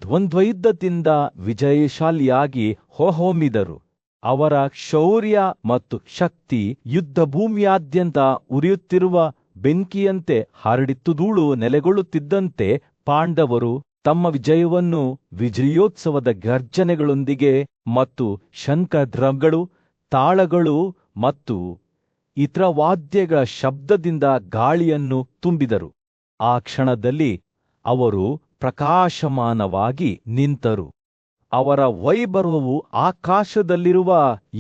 ದ್ವಂದ್ವಯುದ್ಧದಿಂದ ವಿಜಯಶಾಲಿಯಾಗಿ ಹೊರಹೊಮ್ಮಿದರು. ಅವರ ಶೌರ್ಯ ಮತ್ತು ಶಕ್ತಿ ಯುದ್ಧಭೂಮಿಯಾದ್ಯಂತ ಉರಿಯುತ್ತಿರುವ ಬೆಂಕಿಯಂತೆ ಹರಡಿತ್ತು. ಧೂಳು ನೆಲೆಗೊಳ್ಳುತ್ತಿದ್ದಂತೆ ಪಾಂಡವರು ತಮ್ಮ ವಿಜಯವನ್ನು ವಿಜಯೋತ್ಸವದ ಗರ್ಜನೆಗಳೊಂದಿಗೆ ಮತ್ತು ಶಂಖಧ್ವನಿಗಳು, ತಾಳಗಳು ಮತ್ತು ಇತರ ವಾದ್ಯಗಳ ಶಬ್ದದಿಂದ ಗಾಳಿಯನ್ನು ತುಂಬಿದರು. ಆ ಕ್ಷಣದಲ್ಲಿ ಅವರು ಪ್ರಕಾಶಮಾನವಾಗಿ ನಿಂತರು. ಅವರ ವೈಭವವು ಆಕಾಶದಲ್ಲಿರುವ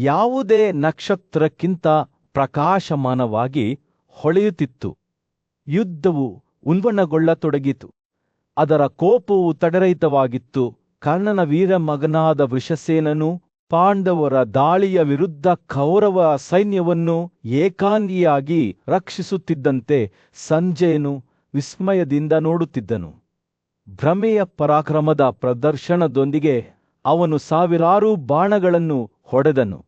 ಯಾವುದೇ ನಕ್ಷತ್ರಕ್ಕಿಂತ ಪ್ರಕಾಶಮಾನವಾಗಿ ಹೊಳೆಯುತ್ತಿತ್ತು. ಯುದ್ಧವು ಉಲ್ಬಣಗೊಳ್ಳತೊಡಗಿತು. ಅದರ ಕೋಪವು ತಡೆರಹಿತವಾಗಿತ್ತು. ಕರ್ಣನ ವೀರ ಮಗನಾದ ವೃಷಸೇನನು ಪಾಂಡವರ ದಾಳಿಯ ವಿರುದ್ಧ ಕೌರವ ಸೈನ್ಯವನ್ನು ಏಕಾಂಗಿಯಾಗಿ ರಕ್ಷಿಸುತ್ತಿದ್ದಂತೆ ಸಂಜಯನು ವಿಸ್ಮಯದಿಂದ ನೋಡುತ್ತಿದ್ದನು. ಭ್ರಮೆಯ ಪರಾಕ್ರಮದ ಪ್ರದರ್ಶನದೊಂದಿಗೆ ಅವನು ಸಾವಿರಾರು ಬಾಣಗಳನ್ನು ಹೊಡೆದನು.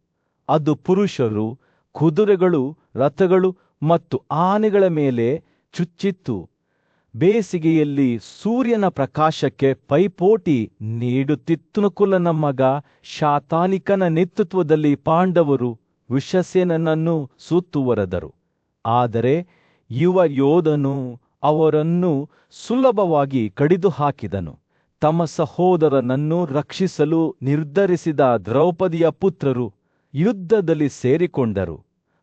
ಅದು ಪುರುಷರು, ಕುದುರೆಗಳು, ರಥಗಳು ಮತ್ತು ಆನೆಗಳ ಮೇಲೆ ಚುಚ್ಚಿತ್ತು. ಬೇಸಿಗೆಯಲ್ಲಿ ಸೂರ್ಯನ ಪ್ರಕಾಶಕ್ಕೆ ಪೈಪೋಟಿ ನೀಡುತ್ತಿತ್ತು. ನಕುಲನ ಮಗ ಶಾತಾನಿಕನ ನೇತೃತ್ವದಲ್ಲಿ ಪಾಂಡವರು ವೃಷಸೇನನನ್ನು ಸುತ್ತುವರೆದರು. ಆದರೆ ಯುವ ಯೋಧನು ಅವರನ್ನು ಸುಲಭವಾಗಿ ಕಡಿದು ಹಾಕಿದನು. ತಮ್ಮ ಸಹೋದರನನ್ನು ರಕ್ಷಿಸಲು ನಿರ್ಧರಿಸಿದ ದ್ರೌಪದಿಯ ಪುತ್ರರು ಯುದ್ಧದಲ್ಲಿ ಸೇರಿಕೊಂಡರು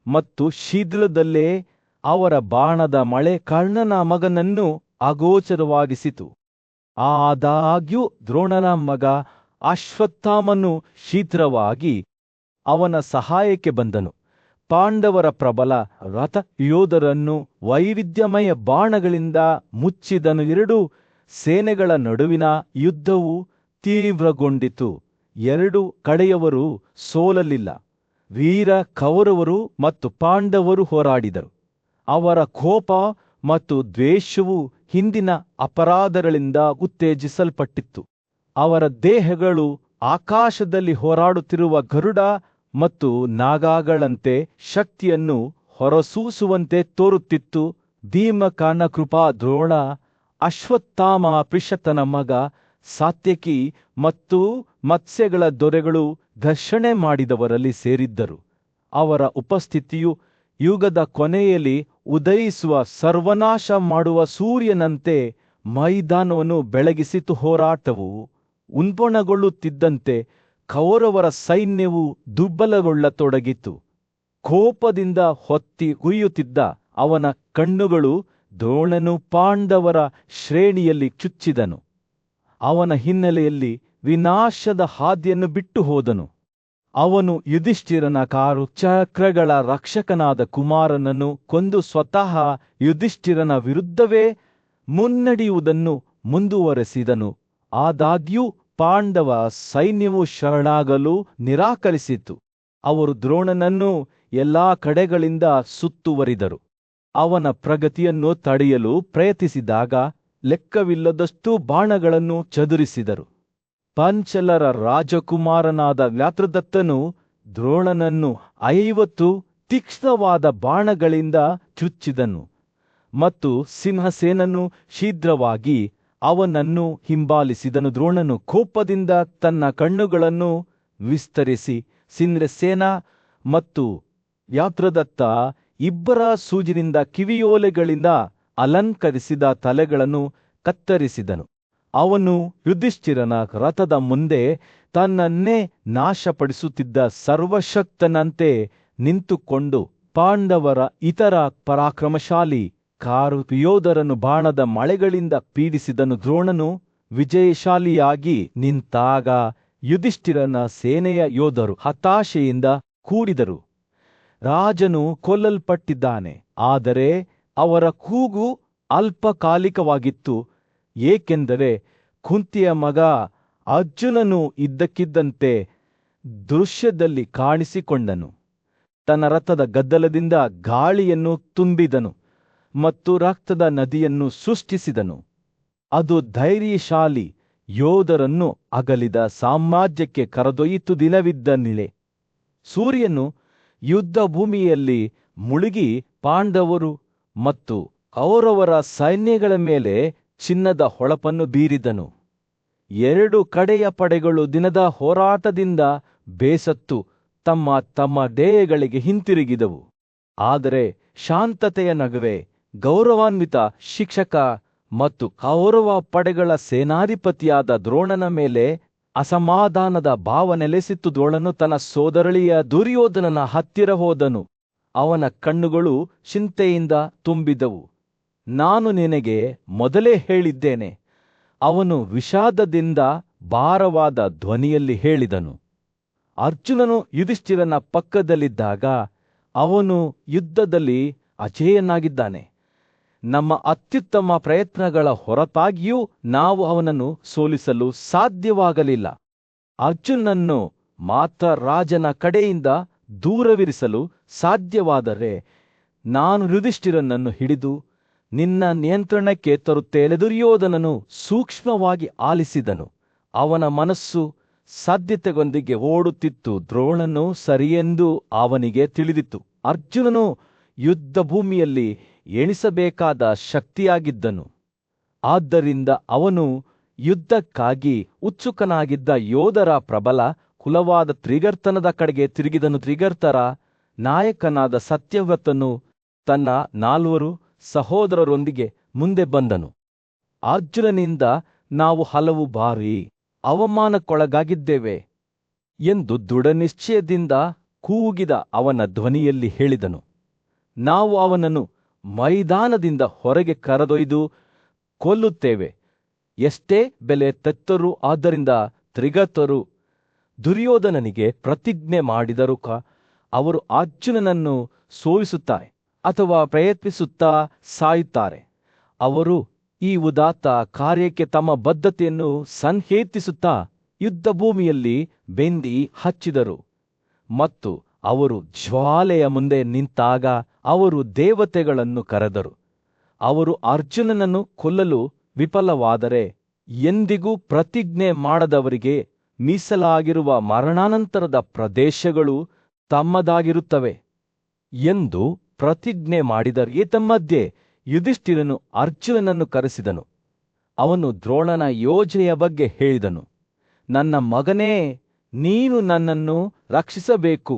ಮತ್ತು ಶೀಘ್ರದಲ್ಲೇ ಅವರ ಬಾಣದ ಮಳೆ ಕರ್ಣನ ಮಗನನ್ನು ಅಗೋಚರವಾಗಿಸಿತು. ಆದಾಗ್ಯೂ ದ್ರೋಣನ ಮಗ ಅಶ್ವತ್ಥಾಮನು ಶೀಘ್ರವಾಗಿ ಅವನ ಸಹಾಯಕ್ಕೆ ಬಂದನು. ಪಾಂಡವರ ಪ್ರಬಲ ರಥ ಯೋಧರನ್ನು ವೈವಿಧ್ಯಮಯ ಬಾಣಗಳಿಂದ ಮುಚ್ಚಿದನು. ಎರಡೂ ಸೇನೆಗಳ ನಡುವಿನ ಯುದ್ಧವು ತೀವ್ರಗೊಂಡಿತು. ಎರಡೂ ಕಡೆಯವರು ಸೋಲಲಿಲ್ಲ. ವೀರ ಕೌರವರು ಮತ್ತು ಪಾಂಡವರು ಹೋರಾಡಿದರು. ಅವರ ಕೋಪ ಮತ್ತು ದ್ವೇಷವು ಹಿಂದಿನ ಅಪರಾಧಗಳಿಂದ ಉತ್ತೇಜಿಸಲ್ಪಟ್ಟಿತ್ತು. ಅವರ ದೇಹಗಳು ಆಕಾಶದಲ್ಲಿ ಹೋರಾಡುತ್ತಿರುವ ಗರುಡ ಮತ್ತು ನಾಗಗಳಂತೆ ಶಕ್ತಿಯನ್ನು ಹೊರಸೂಸುವಂತೆ ತೋರುತ್ತಿತ್ತು. ಭೀಮಕರ್ಣ, ಕೃಪಾ, ದ್ರೋಣ, ಅಶ್ವತ್ಥಾಮ, ಪ್ರಿಷತನ ಮಗ ಸಾತ್ಯಕಿ ಮತ್ತು ಮತ್ಸ್ಯಗಳ ದೊರೆಗಳು ಘರ್ಷಣೆ ಮಾಡಿದವರಲ್ಲಿ ಸೇರಿದ್ದರು. ಅವರ ಉಪಸ್ಥಿತಿಯು ಯುಗದ ಕೊನೆಯಲ್ಲಿ ಉದಯಿಸುವ ಸರ್ವನಾಶ ಮಾಡುವ ಸೂರ್ಯನಂತೆ ಮೈದಾನವನ್ನು ಬೆಳಗಿಸಿತು. ಹೋರಾಟವು ಉಲ್ಬಣಗೊಳ್ಳುತ್ತಿದ್ದಂತೆ ಕೌರವರ ಸೈನ್ಯವು ದುರ್ಬಲಗೊಳ್ಳತೊಡಗಿತು. ಕೋಪದಿಂದ ಹೊತ್ತಿ ಉರಿಯುತ್ತಿದ್ದ ಅವನ ಕಣ್ಣುಗಳು ದ್ರೋಣನು ಪಾಂಡವರ ಶ್ರೇಣಿಯಲ್ಲಿ ಚುಚ್ಚಿದನು. ಅವನ ಹಿನ್ನೆಲೆಯಲ್ಲಿ ವಿನಾಶದ ಹಾದಿಯನ್ನು ಬಿಟ್ಟು ಹೋದನು. ಅವನು ಯುಧಿಷ್ಠಿರನ ಕಾರು ಚಕ್ರಗಳ ರಕ್ಷಕನಾದ ಕುಮಾರನನ್ನು ಕೊಂದು ಸ್ವತಃ ಯುಧಿಷ್ಠಿರನ ವಿರುದ್ಧವೇ ಮುನ್ನಡೆಯುವುದನ್ನು ಮುಂದುವರೆಸಿದನು. ಆದಾಗ್ಯೂ ಪಾಂಡವ ಸೈನ್ಯವು ಶರಣಾಗಲು ನಿರಾಕರಿಸಿತು. ಅವರು ದ್ರೋಣನನ್ನು ಎಲ್ಲಾ ಕಡೆಗಳಿಂದ ಸುತ್ತುವರಿದರು. ಅವನ ಪ್ರಗತಿಯನ್ನು ತಡೆಯಲು ಪ್ರಯತ್ನಿಸಿದಾಗ ಲೆಕ್ಕವಿಲ್ಲದಷ್ಟು ಬಾಣಗಳನ್ನು ಚದುರಿಸಿದರು. ಪಾಂಚಾಲರ ರಾಜಕುಮಾರನಾದ ವ್ಯಾತ್ರದತ್ತನು ದ್ರೋಣನನ್ನು 50 ತೀಕ್ಷ್ಣವಾದ ಬಾಣಗಳಿಂದ ಚುಚ್ಚಿದನು ಮತ್ತು ಸಿಂಹಸೇನನು ಶೀಘ್ರವಾಗಿ ಅವನನ್ನು ಹಿಂಬಾಲಿಸಿದನು. ದ್ರೋಣನು ಕೋಪದಿಂದ ತನ್ನ ಕಣ್ಣುಗಳನ್ನು ವಿಸ್ತರಿಸಿ ಸಿಂಹಸೇನ ಮತ್ತು ವ್ಯಾತ್ರದತ್ತ ಇಬ್ಬರ ಸೂಜಿನಿಂದ ಕಿವಿಯೋಲೆಗಳಿಂದ ಅಲಂಕರಿಸಿದ ತಲೆಗಳನ್ನು ಕತ್ತರಿಸಿದನು. ಅವನು ಯುಧಿಷ್ಠಿರನ ರಥದ ಮುಂದೆ ತನ್ನನ್ನೇ ನಾಶಪಡಿಸುತ್ತಿದ್ದ ಸರ್ವಶಕ್ತನಂತೆ ನಿಂತುಕೊಂಡು ಪಾಂಡವರ ಇತರ ಪರಾಕ್ರಮಶಾಲಿ ಕಾರು ಯೋಧರನ್ನು ಬಾಣದ ಮಳೆಗಳಿಂದ ಪೀಡಿಸಿದನು. ದ್ರೋಣನು ವಿಜಯಶಾಲಿಯಾಗಿ ನಿಂತಾಗ ಯುಧಿಷ್ಠಿರನ ಸೇನೆಯ ಯೋಧರು ಹತಾಶೆಯಿಂದ ಕೂಡಿದರು. ರಾಜನು ಕೊಲ್ಲಲ್ಪಟ್ಟಿದ್ದಾನೆ. ಆದರೆ ಅವರ ಕೂಗು ಅಲ್ಪಕಾಲಿಕವಾಗಿತ್ತು, ಏಕೆಂದರೆ ಕುಂತಿಯ ಮಗ ಅರ್ಜುನನು ಇದ್ದಕ್ಕಿದ್ದಂತೆ ದೃಶ್ಯದಲ್ಲಿ ಕಾಣಿಸಿಕೊಂಡನು. ತನ್ನ ರಥದ ಗದ್ದಲದಿಂದ ಗಾಳಿಯನ್ನು ತುಂಬಿದನು ಮತ್ತು ರಕ್ತದ ನದಿಯನ್ನು ಸೃಷ್ಟಿಸಿದನು. ಅದು ಧೈರ್ಯಶಾಲಿ ಯೋಧರನ್ನು ಅಗಲಿದ ಸಾಮ್ರಾಜ್ಯಕ್ಕೆ ಕರೆದೊಯ್ಯಿತು. ದಿನವಿದ್ದನಿಲೆ ಸೂರ್ಯನು ಯುದ್ಧ ಭೂಮಿಯಲ್ಲಿ ಮುಳುಗಿ ಪಾಂಡವರು ಮತ್ತು ಕೌರವರ ಸೈನ್ಯಗಳ ಮೇಲೆ ಚಿನ್ನದ ಹೊಳಪನ್ನು ಬೀರಿದನು. ಎರಡು ಕಡೆಯ ಪಡೆಗಳು ದಿನದ ಹೋರಾಟದಿಂದ ಬೇಸತ್ತು ತಮ್ಮ ತಮ್ಮ ಧ್ಯೇಯಗಳಿಗೆ ಹಿಂತಿರುಗಿದವು. ಆದರೆ ಶಾಂತತೆಯ ನಗುವೆ ಗೌರವಾನ್ವಿತ ಶಿಕ್ಷಕ ಮತ್ತು ಕೌರವ ಪಡೆಗಳ ಸೇನಾಧಿಪತಿಯಾದ ದ್ರೋಣನ ಮೇಲೆ ಅಸಮಾಧಾನದ ಭಾವ ನೆಲೆಸಿತ್ತು. ದ್ರೋಣನು ತನ್ನ ಸೋದರಳಿಯ ದುರ್ಯೋಧನನ ಹತ್ತಿರ ಹೋದನು. ಅವನ ಕಣ್ಣುಗಳು ಚಿಂತೆಯಿಂದ ತುಂಬಿದವು. ನಾನು ನಿನಗೆ ಮೊದಲೇ ಹೇಳಿದ್ದೇನೆ, ಅವನು ವಿಷಾದದಿಂದ ಭಾರವಾದ ಧ್ವನಿಯಲ್ಲಿ ಹೇಳಿದನು. ಅರ್ಜುನನು ಯುಧಿಷ್ಠಿರನ ಪಕ್ಕದಲ್ಲಿದ್ದಾಗ ಅವನು ಯುದ್ಧದಲ್ಲಿ ಅಜೇಯನಾಗಿದ್ದಾನೆ. ನಮ್ಮ ಅತ್ಯುತ್ತಮ ಪ್ರಯತ್ನಗಳ ಹೊರತಾಗಿಯೂ ನಾವು ಅವನನ್ನು ಸೋಲಿಸಲು ಸಾಧ್ಯವಾಗಲಿಲ್ಲ. ಅರ್ಜುನನ್ನು ಮಾತ್ರ ರಾಜನ ಕಡೆಯಿಂದ ದೂರವಿರಿಸಲು ಸಾಧ್ಯವಾದರೆ ನಾನು ಯುಧಿಷ್ಠಿರನನ್ನು ಹಿಡಿದು ನಿನ್ನ ನಿಯಂತ್ರಣಕ್ಕೆ ತರುತ್ತೇನೆ. ದುರ್ಯೋಧನನು ಸೂಕ್ಷ್ಮವಾಗಿ ಆಲಿಸಿದನು. ಅವನ ಮನಸ್ಸು ಸಾಧ್ಯತೆಗೊಂದಿಗೆ ಓಡುತ್ತಿತ್ತು. ದ್ರೋಣನು ಸರಿಯೆಂದು ಅವನಿಗೆ ತಿಳಿದಿತ್ತು. ಅರ್ಜುನನು ಯುದ್ಧ ಭೂಮಿಯಲ್ಲಿ ಎಣಿಸಬೇಕಾದ ಶಕ್ತಿಯಾಗಿದ್ದನು. ಆದ್ದರಿಂದ ಅವನು ಯುದ್ಧಕ್ಕಾಗಿ ಉತ್ಸುಕನಾಗಿದ್ದ ಯೋಧರ ಪ್ರಬಲ ಕುಲವಾದ ತ್ರಿಗರ್ತನದ ಕಡೆಗೆ ತಿರುಗಿದನು. ತ್ರಿಗರ್ತರ ನಾಯಕನಾದ ಸತ್ಯವ್ರತನು ತನ್ನ 4 ಸಹೋದರರೊಂದಿಗೆ ಮುಂದೆ ಬಂದನು. ಅರ್ಜುನನಿಂದ ನಾವು ಹಲವು ಬಾರಿ ಅವಮಾನಕ್ಕೊಳಗಾಗಿದ್ದೇವೆ ಎಂದು ದೃಢನಿಶ್ಚಯದಿಂದ ಕೂಗಿದ ಅವನ ಧ್ವನಿಯಲ್ಲಿ ಹೇಳಿದನು. ನಾವು ಅವನನ್ನು ಮೈದಾನದಿಂದ ಹೊರಗೆ ಕರೆದೊಯ್ದು ಕೊಲ್ಲುತ್ತೇವೆ, ಎಷ್ಟೇ ಬೆಲೆ ತೆತ್ತರೂ. ಆದ್ದರಿಂದ ತ್ರಿಗರ್ತರು ದುರ್ಯೋಧನನಿಗೆ ಪ್ರತಿಜ್ಞೆ ಮಾಡಿದರು. ಅವರು ಅರ್ಜುನನನ್ನು ಸೋಲಿಸುತ್ತಾರೆ ಅಥವಾ ಪ್ರಯತ್ನಿಸುತ್ತಾ ಸಾಯುತ್ತಾರೆ. ಅವರು ಈ ಉದಾತ್ತ ಕಾರ್ಯಕ್ಕೆ ತಮ್ಮ ಬದ್ಧತೆಯನ್ನು ಸಂಕೇತಿಸುತ್ತಾ ಯುದ್ಧಭೂಮಿಯಲ್ಲಿ ಬೆಂಕಿ ಹಚ್ಚಿದರು. ಮತ್ತು ಅವರು ಜ್ವಾಲೆಯ ಮುಂದೆ ನಿಂತಾಗ ಅವರು ದೇವತೆಗಳನ್ನು ಕರೆದರು. ಅವರು ಅರ್ಜುನನನ್ನು ಕೊಲ್ಲಲು ವಿಫಲವಾದರೆ ಎಂದಿಗೂ ಪ್ರತಿಜ್ಞೆ ಮಾಡದವರಿಗೆ ಮೀಸಲಾಗಿರುವ ಮರಣಾನಂತರದ ಪ್ರದೇಶಗಳು ತಮ್ಮದಾಗಿರುತ್ತವೆ ಎಂದು ಪ್ರತಿಜ್ಞೆ ಮಾಡಿದರು. ಏತನ್ಮಧ್ಯೆ ಯುಧಿಷ್ಠಿರನು ಅರ್ಜುನನನ್ನು ಕರೆಸಿದನು. ಅವನು ದ್ರೋಣನ ಯೋಜನೆಯ ಬಗ್ಗೆ ಹೇಳಿದನು. ನನ್ನ ಮಗನೇ, ನೀನು ನನ್ನನ್ನು ರಕ್ಷಿಸಬೇಕು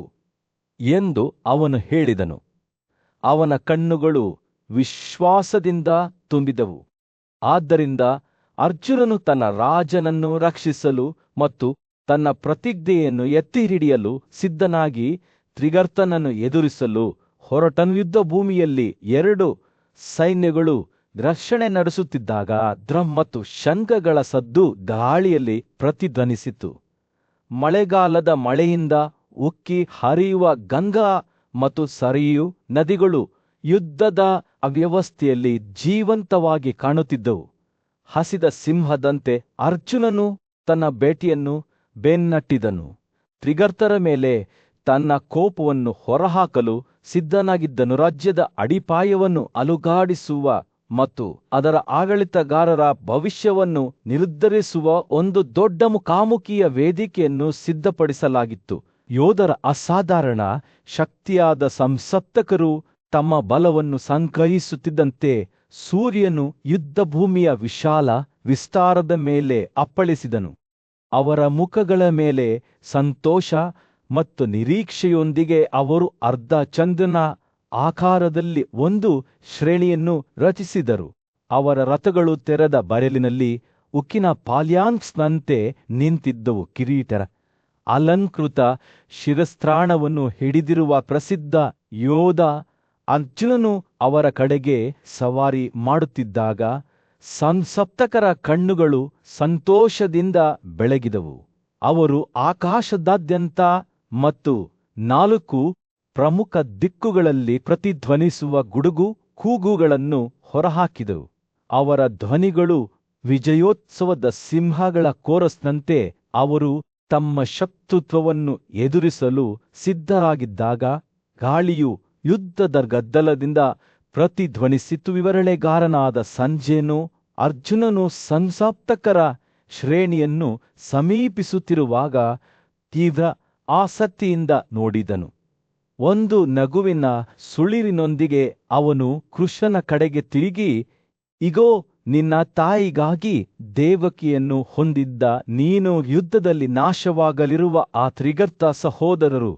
ಎಂದು ಅವನು ಹೇಳಿದನು. ಅವನ ಕಣ್ಣುಗಳು ವಿಶ್ವಾಸದಿಂದ ತುಂಬಿದವು. ಆದ್ದರಿಂದ ಅರ್ಜುನನು ತನ್ನ ರಾಜನನ್ನು ರಕ್ಷಿಸಲು ಮತ್ತು ತನ್ನ ಪ್ರತಿಜ್ಞೆಯನ್ನು ಎತ್ತಿ ಹಿಡಿಯಲು ಸಿದ್ಧನಾಗಿ ತ್ರಿಗರ್ತನನ್ನು ಎದುರಿಸಲು ಹೊರಟನು. ಯುದ್ಧ ಭೂಮಿಯಲ್ಲಿ 2 ಸೈನ್ಯಗಳು ಘರ್ಷಣೆ ನಡೆಸುತ್ತಿದ್ದಾಗ ಡ್ರಮ್ ಮತ್ತು ಶಂಖಗಳ ಸದ್ದು ಗಾಳಿಯಲ್ಲಿ ಪ್ರತಿಧ್ವನಿಸಿತು. ಮಳೆಗಾಲದ ಮಳೆಯಿಂದ ಉಕ್ಕಿ ಹರಿಯುವ ಗಂಗಾ ಮತ್ತು ಸರಿಯು ನದಿಗಳು ಯುದ್ಧದ ಅವ್ಯವಸ್ಥೆಯಲ್ಲಿ ಜೀವಂತವಾಗಿ ಕಾಣುತ್ತಿದ್ದವು. ಹಸಿದ ಸಿಂಹದಂತೆ ಅರ್ಜುನನು ತನ್ನ ಬೇಟೆಯನ್ನು ಬೆನ್ನಟ್ಟಿದನು. ತ್ರಿಗರ್ತರ ಮೇಲೆ ತನ್ನ ಕೋಪವನ್ನು ಹೊರಹಾಕಲು ಸಿದ್ಧನಾಗಿದ್ದನು. ರಾಜ್ಯದ ಅಡಿಪಾಯವನ್ನು ಅಲುಗಾಡಿಸುವ ಮತ್ತು ಅದರ ಆಡಳಿತಗಾರರ ಭವಿಷ್ಯವನ್ನು ನಿರ್ಧರಿಸುವ ಒಂದು ದೊಡ್ಡ ಮುಖಾಮುಖಿಯ ವೇದಿಕೆಯನ್ನು ಸಿದ್ಧಪಡಿಸಲಾಗಿತ್ತು. ಯೋಧರ ಅಸಾಧಾರಣ ಶಕ್ತಿಯಾದ ಸಂಸಪ್ತಕರು ತಮ್ಮ ಬಲವನ್ನು ಸಂಗ್ರಹಿಸುತ್ತಿದ್ದಂತೆ ಸೂರ್ಯನು ಯುದ್ಧಭೂಮಿಯ ವಿಶಾಲ ವಿಸ್ತಾರದ ಮೇಲೆ ಅಪ್ಪಳಿಸಿದನು. ಅವರ ಮುಖಗಳ ಮೇಲೆ ಸಂತೋಷ ಮತ್ತು ನಿರೀಕ್ಷೆಯೊಂದಿಗೆ ಅವರು ಅರ್ಧ ಚಂದ್ರನ ಆಕಾರದಲ್ಲಿ ಒಂದು ಶ್ರೇಣಿಯನ್ನು ರಚಿಸಿದರು. ಅವರ ರಥಗಳು ತೆರೆದ ಬಯಲಿನಲ್ಲಿ ಉಕ್ಕಿನ ಪಾಲ್ಯಾನ್ಸ್ನಂತೆ ನಿಂತಿದ್ದವು. ಕಿರೀಟರ ಅಲಂಕೃತ ಶಿರಸ್ತ್ರಾಣವನ್ನು ಹಿಡಿದಿರುವ ಪ್ರಸಿದ್ಧ ಯೋಧ ಅರ್ಜುನನು ಅವರ ಕಡೆಗೆ ಸವಾರಿ ಮಾಡುತ್ತಿದ್ದಾಗ ಸಂಸಪ್ತಕರ ಕಣ್ಣುಗಳು ಸಂತೋಷದಿಂದ ಬೆಳಗಿದವು. ಅವರು ಆಕಾಶದಾದ್ಯಂತ ಮತ್ತು 4 ಪ್ರಮುಖ ದಿಕ್ಕುಗಳಲ್ಲಿ ಪ್ರತಿಧ್ವನಿಸುವ ಗುಡುಗು ಕೂಗುಗಳನ್ನು ಹೊರಹಾಕಿದವು. ಅವರ ಧ್ವನಿಗಳು ವಿಜಯೋತ್ಸವದ ಸಿಂಹಗಳ ಕೋರಸ್ನಂತೆ. ಅವರು ತಮ್ಮ ಶತ್ರುತ್ವವನ್ನು ಎದುರಿಸಲು ಸಿದ್ಧರಾಗಿದ್ದಾಗ ಗಾಳಿಯು ಯುದ್ಧದ ಗದ್ದಲದಿಂದ ಪ್ರತಿಧ್ವನಿಸಿತು. ವಿವರಣೆಗಾರನಾದ ಸಂಜಯನು ಅರ್ಜುನನು ಸಂಸಪ್ತಕರ ಶ್ರೇಣಿಯನ್ನು ಸಮೀಪಿಸುತ್ತಿರುವಾಗ ತೀವ್ರ ಆಸಕ್ತಿಯಿಂದ ನೋಡಿದನು. ಒಂದು ನಗುವಿನ ಸುಳಿರಿನೊಂದಿಗೆ ಅವನು ಕೃಷ್ಣನ ಕಡೆಗೆ ತಿರುಗಿ, ಇಗೋ ನಿನ್ನ ತಾಯಿಗಾಗಿ ದೇವಕಿಯನ್ನು ಹೊಂದಿದ್ದ ನೀನು ಯುದ್ಧದಲ್ಲಿ ನಾಶವಾಗಲಿರುವ ಆ ತ್ರಿಗರ್ತ ಸಹೋದರರು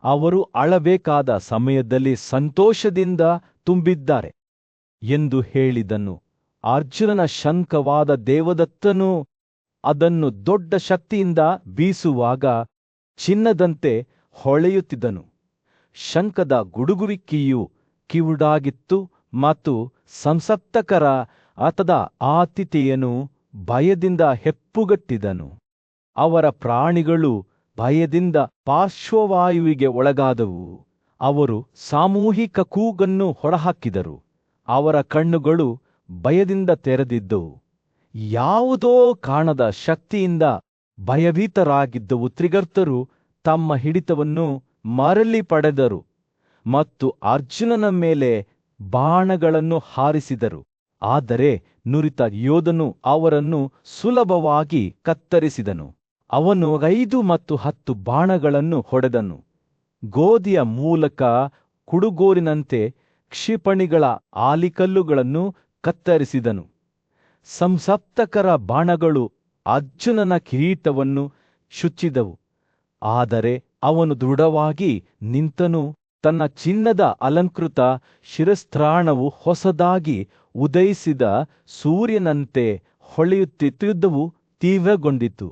ಅವರು ಅಳಬೇಕಾದ ಸಮಯದಲ್ಲಿ ಸಂತೋಷದಿಂದ ತುಂಬಿದ್ದಾರೆ ಎಂದು ಹೇಳಿದನು. ಅರ್ಜುನನ ಶಂಖವಾದ ದೇವದತ್ತನು ಅದನ್ನು ದೊಡ್ಡ ಶಕ್ತಿಯಿಂದ ಬೀಸುವಾಗ ಚಿನ್ನದಂತೆ ಹೊಳೆಯುತ್ತಿದ್ದನು. ಶಂಖದ ಗುಡುಗುವಿಕೆಯು ಕಿವುಡಾಗಿತ್ತು ಮತ್ತು ಸಂಸಪ್ತಕರ ಆತದ ಆತಿಥೇಯನು ಭಯದಿಂದ ಹೆಪ್ಪುಗಟ್ಟಿದನು. ಅವರ ಪ್ರಾಣಿಗಳು ಭಯದಿಂದ ಪಾರ್ಶ್ವವಾಯುವಿಗೆ ಒಳಗಾದವು. ಅವರು ಸಾಮೂಹಿಕ ಕೂಗನ್ನು ಹೊರಹಾಕಿದರು. ಅವರ ಕಣ್ಣುಗಳು ಭಯದಿಂದ ತೆರೆದಿದ್ದವು. ಯಾವುದೋ ಕಾಣದ ಶಕ್ತಿಯಿಂದ ಭಯಭೀತರಾಗಿದ್ದವು. ತ್ರಿಗರ್ತರು ತಮ್ಮ ಹಿಡಿತವನ್ನು ಮರಳಿ ಪಡೆದರು ಮತ್ತು ಅರ್ಜುನನ ಮೇಲೆ ಬಾಣಗಳನ್ನು ಹಾರಿಸಿದರು. ಆದರೆ ನುರಿತ ಯೋಧನು ಅವರನ್ನು ಸುಲಭವಾಗಿ ಕತ್ತರಿಸಿದನು. ಅವನು 5 ಮತ್ತು 10 ಬಾಣಗಳನ್ನು ಹೊಡೆದನು. ಗೋಧಿಯ ಮೂಲಕ ಕುಡುಗೋಲಿನಂತೆ ಕ್ಷಿಪಣಿಗಳ ಆಲಿಕಲ್ಲುಗಳನ್ನು ಕತ್ತರಿಸಿದನು. ಸಂಸಪ್ತಕರ ಬಾಣಗಳು ಅರ್ಜುನನ ಕಿರೀಟವನ್ನು ಚುಚ್ಚಿದವು. ಆದರೆ ಅವನು ದೃಢವಾಗಿ ನಿಂತನು. ತನ್ನ ಚಿನ್ನದ ಅಲಂಕೃತ ಶಿರಸ್ತ್ರಾಣವು ಹೊಸದಾಗಿ ಉದಯಿಸಿದ ಸೂರ್ಯನಂತೆ ಹೊಳೆಯುತ್ತಿತ್ತು. ಯುದ್ಧವು ತೀವ್ರಗೊಂಡಿತು.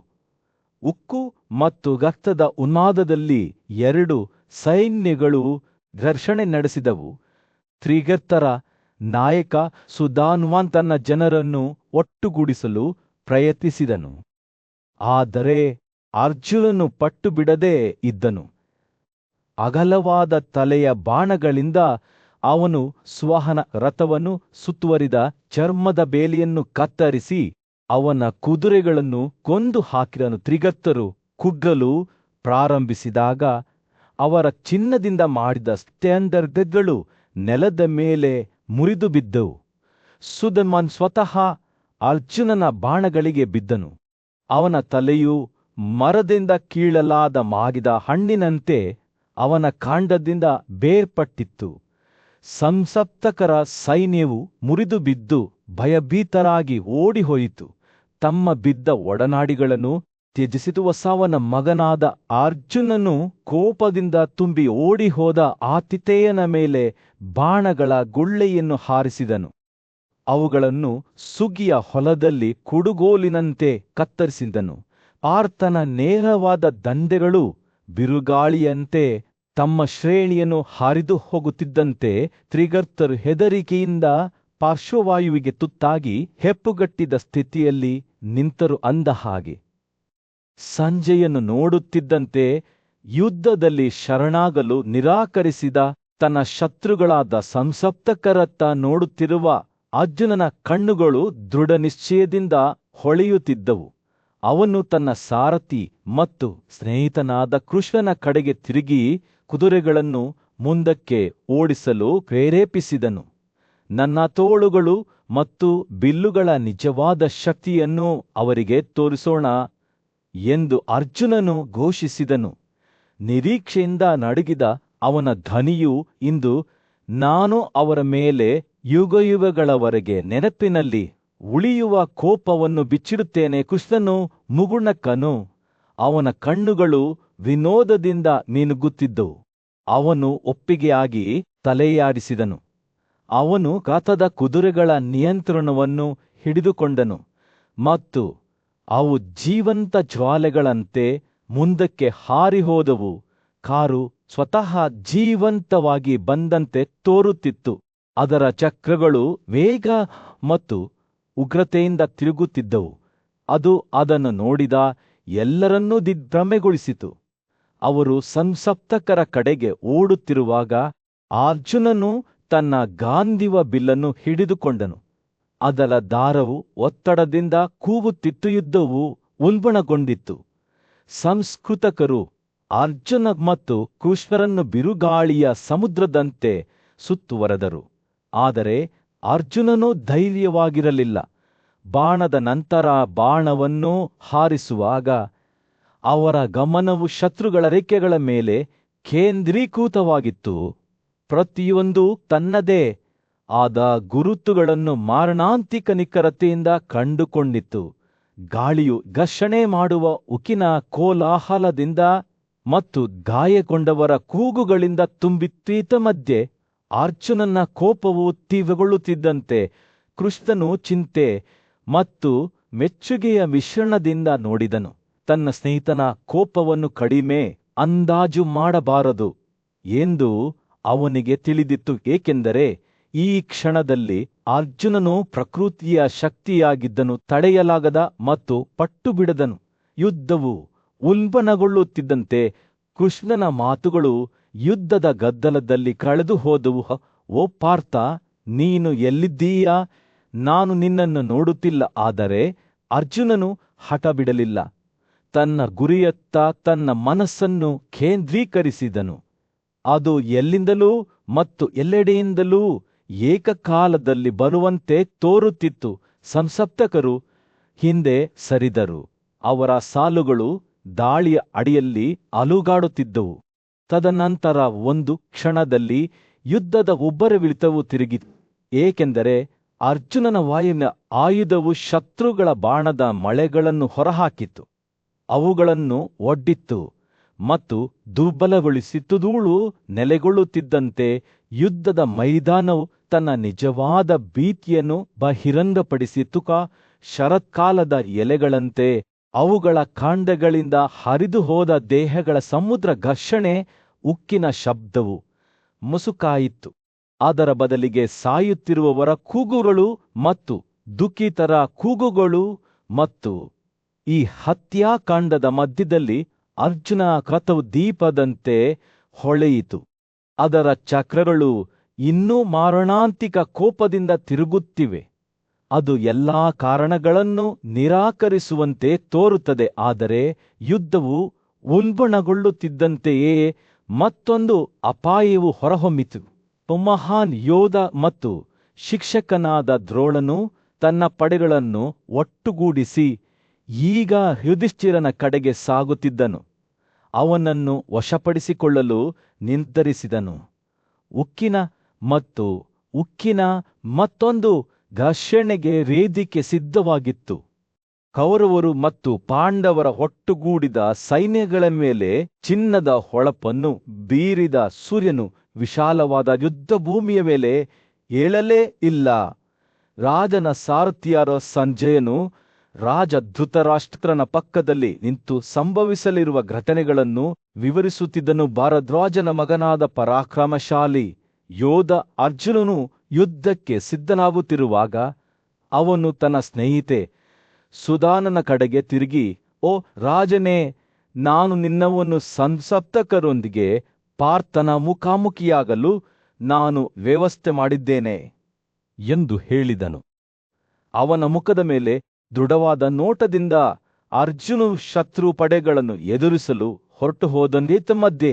ಉಕ್ಕು ಮತ್ತು ರಕ್ತದ ಉನ್ಮಾದದಲ್ಲಿ 2 ಸೈನ್ಯಗಳು ಘರ್ಷಣೆ ನಡೆಸಿದವು. ತ್ರಿಗರ್ತರ ನಾಯಕ ಸುಧಾನ್ವಾನ್ ತನ್ನ ಜನರನ್ನು ಒಟ್ಟುಗೂಡಿಸಲು ಪ್ರಯತ್ನಿಸಿದನು. ಆದರೆ ಅರ್ಜುನನು ಪಟ್ಟು ಬಿಡದೇ ಇದ್ದನು. ಅಗಲವಾದ ತಲೆಯ ಬಾಣಗಳಿಂದ ಅವನು ಸ್ವಹನ ರಥವನ್ನು ಸುತ್ತುವರಿದ ಚರ್ಮದ ಬೇಲಿಯನ್ನು ಕತ್ತರಿಸಿ ಅವನ ಕುದುರೆಗಳನ್ನು ಕೊಂದು ಹಾಕಿದನು. ತ್ರಿಗರ್ತರು ಕುಗ್ಗಲು ಪ್ರಾರಂಭಿಸಿದಾಗ ಅವರ ಚಿನ್ನದಿಂದ ಮಾಡಿದ ಸ್ತಂಭಗಳು ನೆಲದ ಮೇಲೆ ಮುರಿದು ಬಿದ್ದವು. ಸುಧಾನ್ವಾನ್ ಸ್ವತಃ ಅರ್ಜುನನ ಬಾಣಗಳಿಗೆ ಬಿದ್ದನು. ಅವನ ತಲೆಯು ಮರದಿಂದ ಕೀಳಲಾದ ಮಾಗಿದ ಹಣ್ಣಿನಂತೆ ಅವನ ಕಾಂಡದಿಂದ ಬೇರ್ಪಟ್ಟಿತ್ತು. ಸಂಸಪ್ತಕರ ಸೈನ್ಯವು ಮುರಿದು ಬಿದ್ದು ಭಯಭೀತರಾಗಿ ಓಡಿಹೋಯಿತು. ತಮ್ಮ ಬಿದ್ದ ಒಡನಾಡಿಗಳನ್ನು ತ್ಯಜಿಸಿತು. ಅವನ ಮಗನಾದ ಅರ್ಜುನನು ಕೋಪದಿಂದ ತುಂಬಿ ಓಡಿಹೋದ ಆತಿಥೇಯನ ಮೇಲೆ ಬಾಣಗಳ ಗುಳ್ಳೆಯನ್ನು ಹಾರಿಸಿದನು. ಅವುಗಳನ್ನು ಸುಗ್ಗಿಯ ಹೊಲದಲ್ಲಿ ಕುಡುಗೋಲಿನಂತೆ ಕತ್ತರಿಸಿದನು. ಪಾರ್ಥನ ನೇರವಾದ ದಂಡೆಗಳು ಬಿರುಗಾಳಿಯಂತೆ ತಮ್ಮ ಶ್ರೇಣಿಯನ್ನು ಹರಿದು ಹೋಗುತ್ತಿದ್ದಂತೆ ತ್ರಿಗರ್ತರು ಹೆದರಿಕೆಯಿಂದ ಪಾರ್ಶ್ವವಾಯುವಿಗೆ ತುತ್ತಾಗಿ ಹೆಪ್ಪುಗಟ್ಟಿದ ಸ್ಥಿತಿಯಲ್ಲಿ ನಿಂತರು. ಅಂದ ಹಾಗೆ ಸಂಜೆಯನ್ನು ನೋಡುತ್ತಿದ್ದಂತೆ ಯುದ್ಧದಲ್ಲಿ ಶರಣಾಗಲು ನಿರಾಕರಿಸಿದ ತನ್ನ ಶತ್ರುಗಳಾದ ಸಂಸಪ್ತಕರತ್ತ ನೋಡುತ್ತಿರುವ ಅರ್ಜುನನ ಕಣ್ಣುಗಳು ದೃಢ ನಿಶ್ಚಯದಿಂದ ಹೊಳೆಯುತ್ತಿದ್ದವು. ಅವನು ತನ್ನ ಸಾರಥಿ ಮತ್ತು ಸ್ನೇಹಿತನಾದ ಕೃಷ್ಣನ ಕಡೆಗೆ ತಿರುಗಿ ಕುದುರೆಗಳನ್ನು ಮುಂದಕ್ಕೆ ಓಡಿಸಲು ಪ್ರೇರೇಪಿಸಿದನು. ನನ್ನ ತೋಳುಗಳು ಮತ್ತು ಬಿಲ್ಲುಗಳ ನಿಜವಾದ ಶಕ್ತಿಯನ್ನು ಅವರಿಗೆ ತೋರಿಸೋಣ ಎಂದು ಅರ್ಜುನನು ಘೋಷಿಸಿದನು. ನಿರೀಕ್ಷೆಯಿಂದ ನಡುಗಿದ ಅವನ ಧ್ವನಿಯು ಇಂದು ನಾನು ಅವರ ಮೇಲೆ ಯುಗಯುಗಗಳವರೆಗೆ ನೆನಪಿನಲ್ಲಿ ಉಳಿಯುವ ಕೋಪವನ್ನು ಬಿಚ್ಚಿಡುತ್ತೇನೆ. ಕೃಷ್ಣನು ಮುಗುಳ್ನಕ್ಕನು. ಅವನ ಕಣ್ಣುಗಳು ವಿನೋದದಿಂದ ಮಿನುಗುತ್ತಿದ್ದವು. ಅವನು ಒಪ್ಪಿಗೆಯಾಗಿ ತಲೆಯಾಡಿಸಿದನು. ಅವನು ರಥದ ಕುದುರೆಗಳ ನಿಯಂತ್ರಣವನ್ನು ಹಿಡಿದುಕೊಂಡನು ಮತ್ತು ಅವು ಜೀವಂತ ಜ್ವಾಲೆಗಳಂತೆ ಮುಂದಕ್ಕೆ ಹಾರಿಹೋದವು. ಕಾರು ಸ್ವತಃ ಜೀವಂತವಾಗಿ ಬಂದಂತೆ ತೋರುತ್ತಿತ್ತು. ಅದರ ಚಕ್ರಗಳು ವೇಗ ಮತ್ತು ಉಗ್ರತೆಯಿಂದ ತಿರುಗುತ್ತಿದ್ದವು. ಅದು ಅದನ್ನು ನೋಡಿದ ಎಲ್ಲರನ್ನೂ ದಿಗ್ಭ್ರಮೆಗೊಳಿಸಿತು. ಅವರು ಸಂಸಪ್ತಕರ ಕಡೆಗೆ ಓಡುತ್ತಿರುವಾಗ ಅರ್ಜುನನು ತನ್ನ ಗಾಂಧಿವ ಬಿಲ್ಲನ್ನು ಹಿಡಿದುಕೊಂಡನು. ಅದರ ದಾರವು ಒತ್ತಡದಿಂದ ಕೂಗುತ್ತಿತ್ತು. ಯುದ್ಧವು ಉಲ್ಬಣಗೊಂಡಿತ್ತು. ಸಂಸ್ಕೃತಕರು ಅರ್ಜುನ ಮತ್ತು ಕೃಷ್ಣರನ್ನು ಬಿರುಗಾಳಿಯ ಸಮುದ್ರದಂತೆ ಸುತ್ತುವರೆದರು. ಆದರೆ ಅರ್ಜುನನು ಧೈರ್ಯವಾಗಿರಲಿಲ್ಲ. ಬಾಣದ ನಂತರ ಬಾಣವನ್ನು ಹಾರಿಸುವಾಗ ಅವರ ಗಮನವು ಶತ್ರುಗಳ ರೆಕ್ಕೆಗಳ ಮೇಲೆ ಕೇಂದ್ರೀಕೃತವಾಗಿತ್ತು. ಪ್ರತಿಯೊಂದು ತನ್ನದೇ ಆದ ಗುರುತುಗಳನ್ನು ಮಾರಣಾಂತಿಕ ನಿಖರತೆಯಿಂದ ಕಂಡುಕೊಂಡಿತ್ತು. ಗಾಳಿಯು ಘರ್ಷಣೆ ಮಾಡುವ ಉಕ್ಕಿನ ಕೋಲಾಹಲದಿಂದ ಮತ್ತು ಗಾಯಗೊಂಡವರ ಕೂಗುಗಳಿಂದ ತುಂಬಿತ್ತೀತ ಮಧ್ಯೆ ಅರ್ಜುನನ ಕೋಪವು ತೀವ್ರಗೊಳ್ಳುತ್ತಿದ್ದಂತೆ ಕೃಷ್ಣನು ಚಿಂತೆ ಮತ್ತು ಮೆಚ್ಚುಗೆಯ ಮಿಶ್ರಣದಿಂದ ನೋಡಿದನು. ತನ್ನ ಸ್ನೇಹಿತನ ಕೋಪವನ್ನು ಕಡಿಮೆ ಅಂದಾಜು ಮಾಡಬಾರದು ಎಂದು ಅವನಿಗೆ ತಿಳಿದಿತ್ತು, ಏಕೆಂದರೆ ಈ ಕ್ಷಣದಲ್ಲಿ ಅರ್ಜುನನು ಪ್ರಕೃತಿಯ ಶಕ್ತಿಯಾಗಿದ್ದನು, ತಡೆಯಲಾಗದ ಮತ್ತು ಪಟ್ಟುಬಿಡದನು. ಯುದ್ಧವು ಉಲ್ಬಣಗೊಳ್ಳುತ್ತಿದ್ದಂತೆ ಕೃಷ್ಣನ ಮಾತುಗಳು ಯುದ್ಧದ ಗದ್ದಲದಲ್ಲಿ ಕಳೆದು ಹೋದವು. ಓ ಪಾರ್ಥ, ನೀನು ಎಲ್ಲಿದ್ದೀಯಾ? ನಾನು ನಿನ್ನನ್ನು ನೋಡುತ್ತಿಲ್ಲ. ಆದರೆ ಅರ್ಜುನನು ಹಠ ಬಿಡಲಿಲ್ಲ. ತನ್ನ ಗುರಿಯತ್ತ ತನ್ನ ಮನಸ್ಸನ್ನು ಕೇಂದ್ರೀಕರಿಸಿದನು. ಅದು ಎಲ್ಲಿಂದಲೂ ಮತ್ತು ಎಲ್ಲೆಡೆಯಿಂದಲೂ ಏಕಕಾಲದಲ್ಲಿ ಬರುವಂತೆ ತೋರುತ್ತಿತ್ತು. ಸಂಸಪ್ತಕರು ಹಿಂದೆ ಸರಿದರು. ಅವರ ಸಾಲುಗಳು ದಾಳಿಯ ಅಡಿಯಲ್ಲಿ ಅಲುಗಾಡುತ್ತಿದ್ದವು. ತದನಂತರ ಒಂದು ಕ್ಷಣದಲ್ಲಿ ಯುದ್ಧದ ಉಬ್ಬರವಿಳಿತವು ತಿರುಗಿತು, ಏಕೆಂದರೆ ಅರ್ಜುನನ ವಾಯುವಿನ ಆಯುಧವು ಶತ್ರುಗಳ ಬಾಣದ ಮಳೆಗಳನ್ನು ಹೊರಹಾಕಿತು, ಅವುಗಳನ್ನು ಒಡ್ಡಿತ್ತು ಮತ್ತು ದುರ್ಬಲಗೊಳಿಸಿತು. ಧೂಳು ನೆಲೆಗೊಳ್ಳುತ್ತಿದ್ದಂತೆ ಯುದ್ಧದ ಮೈದಾನವು ತನ್ನ ನಿಜವಾದ ಭೀತಿಯನ್ನು ಬಹಿರಂಗಪಡಿಸಿತು. ಶರತ್ಕಾಲದ ಎಲೆಗಳಂತೆ ಅವುಗಳ ಕಾಂಡಗಳಿಂದ ಹರಿದು ಹೋದ ದೇಹಗಳ ಸಮುದ್ರ ಘರ್ಷಣೆ ಉಕ್ಕಿನ ಶಬ್ದವು ಮುಸುಕಾಯಿತು. ಅದರ ಬದಲಿಗೆ ಸಾಯುತ್ತಿರುವವರ ಕೂಗುಗಳು ಮತ್ತು ದುಃಖಿತರ ಕೂಗುಗಳು. ಮತ್ತು ಈ ಹತ್ಯಾಕಾಂಡದ ಮಧ್ಯದಲ್ಲಿ ಅರ್ಜುನ ರಥವು ದೀಪದಂತೆ ಹೊಳೆಯಿತು. ಅದರ ಚಕ್ರಗಳು ಇನ್ನೂ ಮಾರಣಾಂತಿಕ ಕೋಪದಿಂದ ತಿರುಗುತ್ತಿವೆ. ಅದು ಎಲ್ಲಾ ಕಾರಣಗಳನ್ನು ನಿರಾಕರಿಸುವಂತೆ ತೋರುತ್ತದೆ. ಆದರೆ ಯುದ್ಧವು ಉಲ್ಬಣಗೊಳ್ಳುತ್ತಿದ್ದಂತೆಯೇ ಮತ್ತೊಂದು ಅಪಾಯವು ಹೊರಹೊಮ್ಮಿತು. ಮಹಾನ್ ಯೋಧ ಮತ್ತು ಶಿಕ್ಷಕನಾದ ದ್ರೋಣನು ತನ್ನ ಪಡೆಗಳನ್ನು ಒಟ್ಟುಗೂಡಿಸಿ ಈಗ ಯುಧಿಷ್ಠಿರನ ಕಡೆಗೆ ಸಾಗುತ್ತಿದ್ದನು. ಅವನನ್ನು ವಶಪಡಿಸಿಕೊಳ್ಳಲು ನಿರ್ಧರಿಸಿದನು. ಉಕ್ಕಿನ ಮತ್ತೊಂದು ಘರ್ಷಣೆಗೆ ವೇದಿಕೆ ಸಿದ್ಧವಾಗಿತ್ತು. ಕೌರವರು ಮತ್ತು ಪಾಂಡವರ ಒಟ್ಟುಗೂಡಿದ ಸೈನ್ಯಗಳ ಮೇಲೆ ಚಿನ್ನದ ಹೊಳಪನ್ನು ಬೀರಿದ ಸೂರ್ಯನು ವಿಶಾಲವಾದ ಯುದ್ಧಭೂಮಿಯ ಮೇಲೆ ಏಳಲೇ ಇಲ್ಲ. ರಾಜನ ಸಾರಥಿಯಾದ ಸಂಜಯನು ರಾಜ ಧೃತರಾಷ್ಟ್ರನ ಪಕ್ಕದಲ್ಲಿ ನಿಂತು ಸಂಭವಿಸಲಿರುವ ಘಟನೆಗಳನ್ನು ವಿವರಿಸುತ್ತಿದ್ದನು. ಭಾರದ್ವಾಜನ ಮಗನಾದ ಪರಾಕ್ರಮಶಾಲಿ ಯೋಧ ಅರ್ಜುನನು ಯುದ್ಧಕ್ಕೆ ಸಿದ್ಧನಾಗುತ್ತಿರುವಾಗ ಅವನು ತನ್ನ ಸ್ನೇಹಿತೆ ಸುದಾನನ ಕಡೆಗೆ ತಿರುಗಿ, ಓ ರಾಜನೇ, ನಾನು ನಿನ್ನವನ್ನು ಸಂಸಪ್ತಕರೊಂದಿಗೆ ಪಾರ್ಥನ ಮುಖಾಮುಖಿಯಾಗಲು ನಾನು ವ್ಯವಸ್ಥೆ ಮಾಡಿದ್ದೇನೆ ಎಂದು ಹೇಳಿದನು. ಅವನ ಮುಖದ ಮೇಲೆ ದೃಢವಾದ ನೋಟದಿಂದ ಅರ್ಜುನು ಶತ್ರು ಪಡೆಗಳನ್ನು ಎದುರಿಸಲು ಹೊರಟು ಹೋದನೇತ ಮಧ್ಯೆ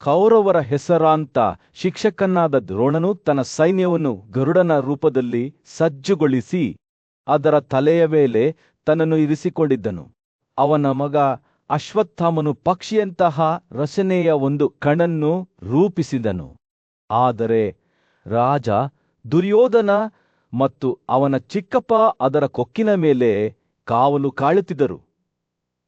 ಕೌರವರ ಹೆಸರಾಂತ ಶಿಕ್ಷಕನಾದ ದ್ರೋಣನು ತನ್ನ ಸೈನ್ಯವನ್ನು ಗರುಡನ ರೂಪದಲ್ಲಿ ಸಜ್ಜುಗೊಳಿಸಿ ಅದರ ತಲೆಯ ಮೇಲೆ ತನ್ನನ್ನು ಇರಿಸಿಕೊಂಡಿದ್ದನು. ಅವನ ಮಗ ಅಶ್ವತ್ಥಾಮನು ಪಕ್ಷಿಯಂತಹ ರಚನೆಯ ಒಂದು ಕಣ್ಣನ್ನು ರೂಪಿಸಿದನು. ಆದರೆ ರಾಜ ದುರ್ಯೋಧನ ಮತ್ತು ಅವನ ಚಿಕ್ಕಪ್ಪ ಅದರ ಕೊಕ್ಕಿನ ಮೇಲೆ ಕಾವಲು ಕಾಯುತ್ತಿದ್ದರು.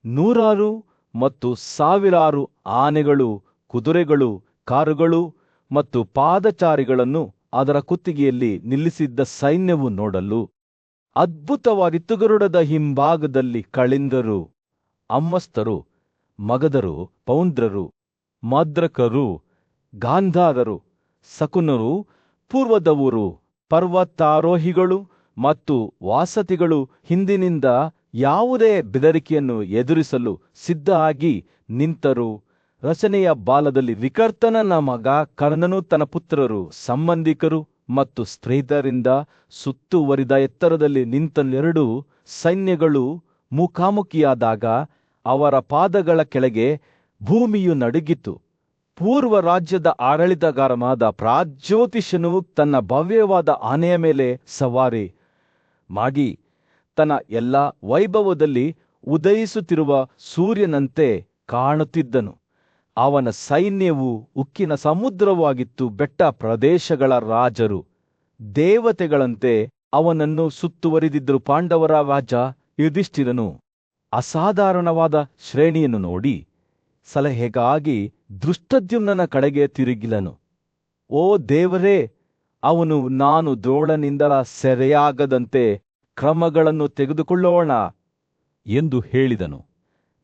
ನೂರಾರು ಮತ್ತು ಸಾವಿರಾರು ಆನೆಗಳು, ಕುದುರೆಗಳು, ಕಾರುಗಳು ಮತ್ತು ಪಾದಚಾರಿಗಳನ್ನು ಅದರ ಕುತ್ತಿಗೆಯಲ್ಲಿ ನಿಲ್ಲಿಸಿದ್ದ ಸೈನ್ಯವು ನೋಡಲು ಅದ್ಭುತವಾಗಿತ್ತು. ಗರುಡದ ಹಿಂಭಾಗದಲ್ಲಿ ಕಳಿಂಗರು, ಅಮ್ಮಸ್ತರು, ಮಗಧರು, ಪೌಂದ್ರರು, ಮದ್ರಕರು, ಗಾಂಧಾರರು, ಸಕುನರು, ಪೂರ್ವದವರು, ಪರ್ವತಾರೋಹಿಗಳು ಮತ್ತು ವಾಸತಿಗಳು ಹಿಂದಿನಿಂದ ಯಾವುದೇ ಬೆದರಿಕೆಯನ್ನು ಎದುರಿಸಲು ಸಿದ್ಧವಾಗಿ ನಿಂತರು. ರಚನೆಯ ಬಾಲದಲ್ಲಿ ವಿಕರ್ತನನ ಮಗ ಕರ್ಣನು ತನ್ನ ಪುತ್ರರು, ಸಂಬಂಧಿಕರು ಮತ್ತು ಸ್ತ್ರೀಯರಿಂದ ಸುತ್ತುವರಿದ ಎತ್ತರದಲ್ಲಿ ನಿಂತೆರಡು ಸೈನ್ಯಗಳು ಮುಖಾಮುಖಿಯಾದಾಗ ಅವರ ಪಾದಗಳ ಕೆಳಗೆ ಭೂಮಿಯು ನಡುಗಿತು. ಪೂರ್ವ ರಾಜ್ಯದ ಆಡಳಿತಗಾರನಾದ ಪ್ರಾಜ್ಯೋತಿಷನು ತನ್ನ ಭವ್ಯವಾದ ಆನೆಯ ಮೇಲೆ ಸವಾರಿ ಮಾಡಿ ತನ್ನ ಎಲ್ಲ ವೈಭವದಲ್ಲಿ ಉದಯಿಸುತ್ತಿರುವ ಸೂರ್ಯನಂತೆ ಕಾಣುತ್ತಿದ್ದನು. ಅವನ ಸೈನ್ಯವು ಉಕ್ಕಿನ ಸಮುದ್ರವಾಗಿತ್ತು. ಬೆಟ್ಟ ಪ್ರದೇಶಗಳ ರಾಜರು ದೇವತೆಗಳಂತೆ ಅವನನ್ನು ಸುತ್ತುವರಿದಿದ್ದರು. ಪಾಂಡವರ ರಾಜ ಯುಧಿಷ್ಠಿರನು ಅಸಾಧಾರಣವಾದ ಶ್ರೇಣಿಯನ್ನು ನೋಡಿ ಸಲಹೆಗಾಗಿ ದೃಷ್ಟದ್ಯುಮ್ನನ ಕಡೆಗೆ ತಿರುಗಿದನು. ಓ ದೇವರೇ, ಅವನು ನಾನು ದ್ರೋಣನಿಂದ ಸೆರೆಯಾಗದಂತೆ ಕ್ರಮಗಳನ್ನು ತೆಗೆದುಕೊಳ್ಳೋಣ ಎಂದು ಹೇಳಿದನು.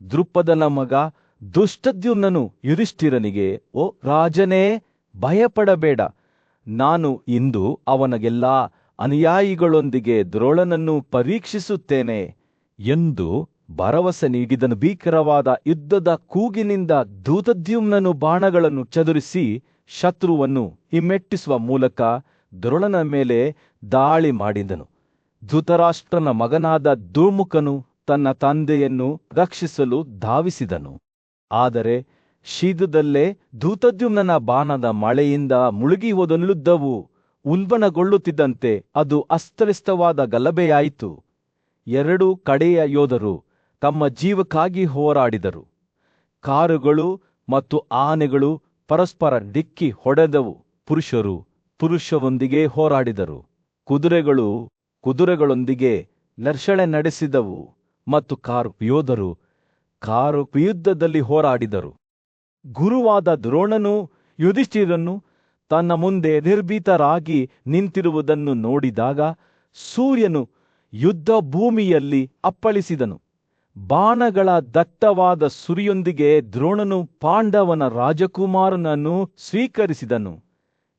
ದೃಪದನ ಮಗ ದುಷ್ಟದ್ಯುಮ್ನನು ಯುಧಿಷ್ಠಿರನಿಗೆ, ಓ ರಾಜನೇ, ಭಯಪಡಬೇಡ, ನಾನು ಇಂದು ಅವನ ಎಲ್ಲಾ ಅನುಯಾಯಿಗಳೊಂದಿಗೆ ದ್ರೋಣನನ್ನು ಪರೀಕ್ಷಿಸುತ್ತೇನೆ ಎಂದು ಭರವಸೆ ನೀಡಿದನು. ಭೀಕರವಾದ ಯುದ್ಧದ ಕೂಗಿನಿಂದ ಧೃತದ್ಯುಮ್ನನು ಬಾಣಗಳನ್ನು ಚದುರಿಸಿ ಶತ್ರುವನ್ನು ಹಿಮ್ಮೆಟ್ಟಿಸುವ ಮೂಲಕ ದ್ರೋಣನ ಮೇಲೆ ದಾಳಿ ಮಾಡಿದನು. ಧೃತರಾಷ್ಟ್ರನ ಮಗನಾದ ದುರ್ಮುಖನು ತನ್ನ ತಂದೆಯನ್ನು ರಕ್ಷಿಸಲು ಧಾವಿಸಿದನು. ಆದರೆ ಶೀಘ್ರದಲ್ಲೇ ಧೃತದ್ಯುಮ್ನನ ಬಾಣದ ಮಳೆಯಿಂದ ಮುಳುಗಿ ಹೋದ ಯುದ್ಧವು ಉಲ್ಬಣಗೊಳ್ಳುತ್ತಿದ್ದಂತೆ ಅದು ಅಸ್ತವ್ಯಸ್ತವಾದ ಗಲಭೆಯಾಯಿತು. ಎರಡೂ ಕಡೆಯ ಯೋಧರು ತಮ್ಮ ಜೀವಕ್ಕಾಗಿ ಹೋರಾಡಿದರು. ಕಾರುಗಳು ಮತ್ತು ಆನೆಗಳು ಪರಸ್ಪರ ಡಿಕ್ಕಿ ಹೊಡೆದವು. ಪುರುಷರು ಪುರುಷರೊಂದಿಗೆ ಹೋರಾಡಿದರು. ಕುದುರೆಗಳು ಕುದುರೆಗಳೊಂದಿಗೆ ಘರ್ಷಣೆ ನಡೆಸಿದವು ಮತ್ತು ಯೋಧರು ಯುದ್ಧದಲ್ಲಿ ಹೋರಾಡಿದರು. ಗುರುವಾದ ದ್ರೋಣನು ಯುಧಿಷ್ಠಿರನು ತನ್ನ ಮುಂದೆ ನಿರ್ಭೀತರಾಗಿ ನಿಂತಿರುವುದನ್ನು ನೋಡಿದಾಗ ಸೂರ್ಯನು ಯುದ್ಧ ಭೂಮಿಯಲ್ಲಿ ಅಪ್ಪಳಿಸಿದನು. ಬಾಣಗಳ ದಟ್ಟವಾದ ಸುರಿಯೊಂದಿಗೆ ದ್ರೋಣನು ಪಾಂಡವನ ರಾಜಕುಮಾರನನ್ನು ಸ್ವೀಕರಿಸಿದನು.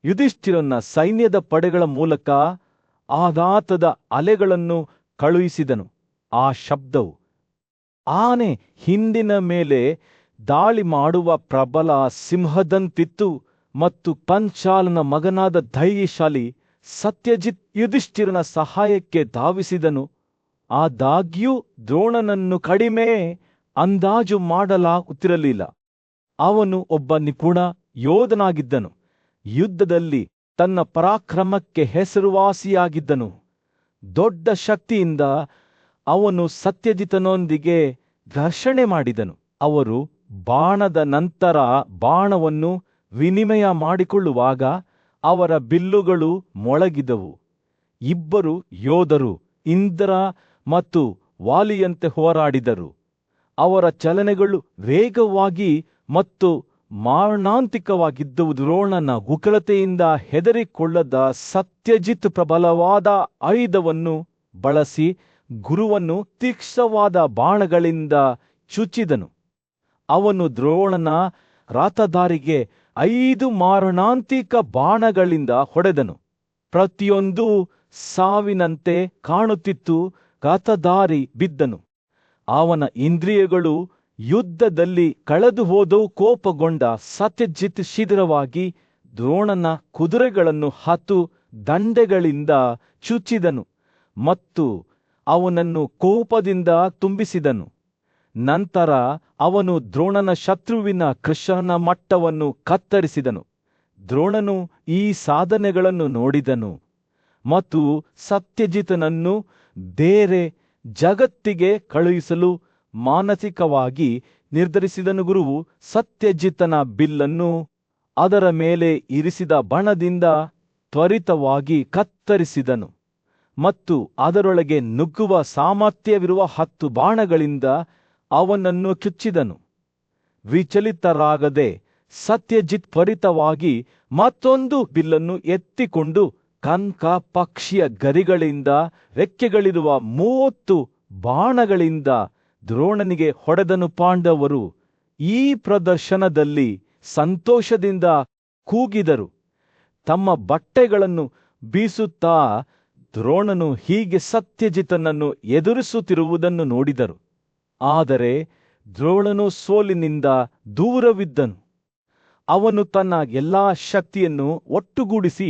ಯುಧಿಷ್ಠಿರನ ಸೈನ್ಯದ ಪಡೆಗಳ ಮೂಲಕ ಆಘಾತದ ಅಲೆಗಳನ್ನು ಕಳುಹಿಸಿದನು. ಆ ಶಬ್ದವು ಆನೆ ಹಿಂಡಿನ ಮೇಲೆ ದಾಳಿ ಮಾಡುವ ಪ್ರಬಲ ಸಿಂಹದಂತಿತ್ತು ಮತ್ತು ಪಂಚಾಲನ ಮಗನಾದ ಧೈರ್ಯಶಾಲಿ ಸತ್ಯಜಿತ್ ಯುಧಿಷ್ಠಿರನ ಸಹಾಯಕ್ಕೆ ಧಾವಿಸಿದನು. ಆದಾಗ್ಯೂ ದ್ರೋಣನನ್ನು ಕಡಿಮೆ ಅಂದಾಜು ಮಾಡಲಾಗುತ್ತಿರಲಿಲ್ಲ. ಅವನು ಒಬ್ಬ ನಿಪುಣ ಯೋಧನಾಗಿದ್ದನು. ಯುದ್ಧದಲ್ಲಿ ತನ್ನ ಪರಾಕ್ರಮಕ್ಕೆ ಹೆಸರುವಾಸಿಯಾಗಿದ್ದನು. ದೊಡ್ಡ ಶಕ್ತಿಯಿಂದ ಅವನು ಸತ್ಯಜಿತನೊಂದಿಗೆ ಘರ್ಷಣೆ ಮಾಡಿದನು. ಅವರು ಬಾಣದ ನಂತರ ಬಾಣವನ್ನು ವಿನಿಮಯ ಮಾಡಿಕೊಳ್ಳುವಾಗ ಅವರ ಬಿಲ್ಲುಗಳು ಮೊಳಗಿದವು. ಇಬ್ಬರು ಯೋಧರು ಇಂದ್ರ ಮತ್ತು ವಾಲಿಯಂತೆ ಹೋರಾಡಿದರು. ಅವರ ಚಲನೆಗಳು ವೇಗವಾಗಿ ಮತ್ತು ಮಾರಣಾಂತಿಕವಾಗಿದ್ದವು. ದ್ರೋಣನ ಉಗ್ರತೆಯಿಂದ ಹೆದರಿಕೊಳ್ಳದ ಸತ್ಯಜಿತ್ ಪ್ರಬಲವಾದ ಆಯುಧವನ್ನು ಬಳಸಿ ಗುರುವನ್ನು ತೀಕ್ಷ್ಣವಾದ ಬಾಣಗಳಿಂದ ಚುಚ್ಚಿದನು. ಅವನು ದ್ರೋಣನ ರಥಧಾರಿಗೆ 5 ಮಾರಣಾಂತಿಕ ಬಾಣಗಳಿಂದ ಹೊಡೆದನು. ಪ್ರತಿಯೊಂದೂ ಸಾವಿನಂತೆ ಕಾಣುತ್ತಿತ್ತು. ರಥಧಾರಿ ಬಿದ್ದನು. ಅವನ ಇಂದ್ರಿಯಗಳು ಯುದ್ಧದಲ್ಲಿ ಕಳೆದು ಹೋದವು. ಕೋಪಗೊಂಡ ಸತ್ಯಜಿತ್ ಶೀಘ್ರವಾಗಿ ದ್ರೋಣನ ಕುದುರೆಗಳನ್ನು 10 ದಂಡೆಗಳಿಂದ ಚುಚ್ಚಿದನು ಮತ್ತು ಅವನನ್ನು ಕೋಪದಿಂದ ತುಂಬಿಸಿದನು. ನಂತರ ಅವನು ದ್ರೋಣನ ಶತ್ರುವಿನ ಕೃಶನ ಮಟ್ಟವನ್ನು ಕತ್ತರಿಸಿದನು. ದ್ರೋಣನು ಈ ಸಾಧನೆಗಳನ್ನು ನೋಡಿದನು ಮತ್ತು ಸತ್ಯಜಿತನನ್ನು ಬೇರೆ ಜಗತ್ತಿಗೆ ಕಳುಹಿಸಲು ಮಾನಸಿಕವಾಗಿ ನಿರ್ಧರಿಸಿದನು. ಗುರುವು ಸತ್ಯಜಿತನ ಬಿಲ್ಲನ್ನು ಅದರ ಮೇಲೆ ಇರಿಸಿದ ಬಾಣದಿಂದ ತ್ವರಿತವಾಗಿ ಕತ್ತರಿಸಿದನು ಮತ್ತು ಅದರೊಳಗೆ ನುಗ್ಗುವ ಸಾಮರ್ಥ್ಯವಿರುವ 10 ಬಾಣಗಳಿಂದ ಅವನನ್ನು ಚುಚ್ಚಿದನು. ವಿಚಲಿತರಾಗದೆ ಸತ್ಯಜಿತ್ ತ್ವರಿತವಾಗಿ ಮತ್ತೊಂದು ಬಿಲ್ಲನ್ನು ಎತ್ತಿಕೊಂಡು ಕನ್ಕ ಪಕ್ಷಿಯ ಗರಿಗಳಿಂದ ರೆಕ್ಕೆಗಳಿರುವ 30 ಬಾಣಗಳಿಂದ ದ್ರೋಣನಿಗೆ ಹೊಡೆದನು. ಪಾಂಡವರು ಈ ಪ್ರದರ್ಶನದಲ್ಲಿ ಸಂತೋಷದಿಂದ ಕೂಗಿದರು. ತಮ್ಮ ಬಟ್ಟೆಗಳನ್ನು ಬೀಸುತ್ತಾ ದ್ರೋಣನು ಹೀಗೆ ಸತ್ಯಜಿತನನ್ನು ಎದುರಿಸುತ್ತಿರುವುದನ್ನು ನೋಡಿದರು. ಆದರೆ ದ್ರೋಣನು ಸೋಲಿನಿಂದ ದೂರವಿದ್ದನು. ಅವನು ತನ್ನ ಎಲ್ಲಾ ಶಕ್ತಿಯನ್ನು ಒಟ್ಟುಗೂಡಿಸಿ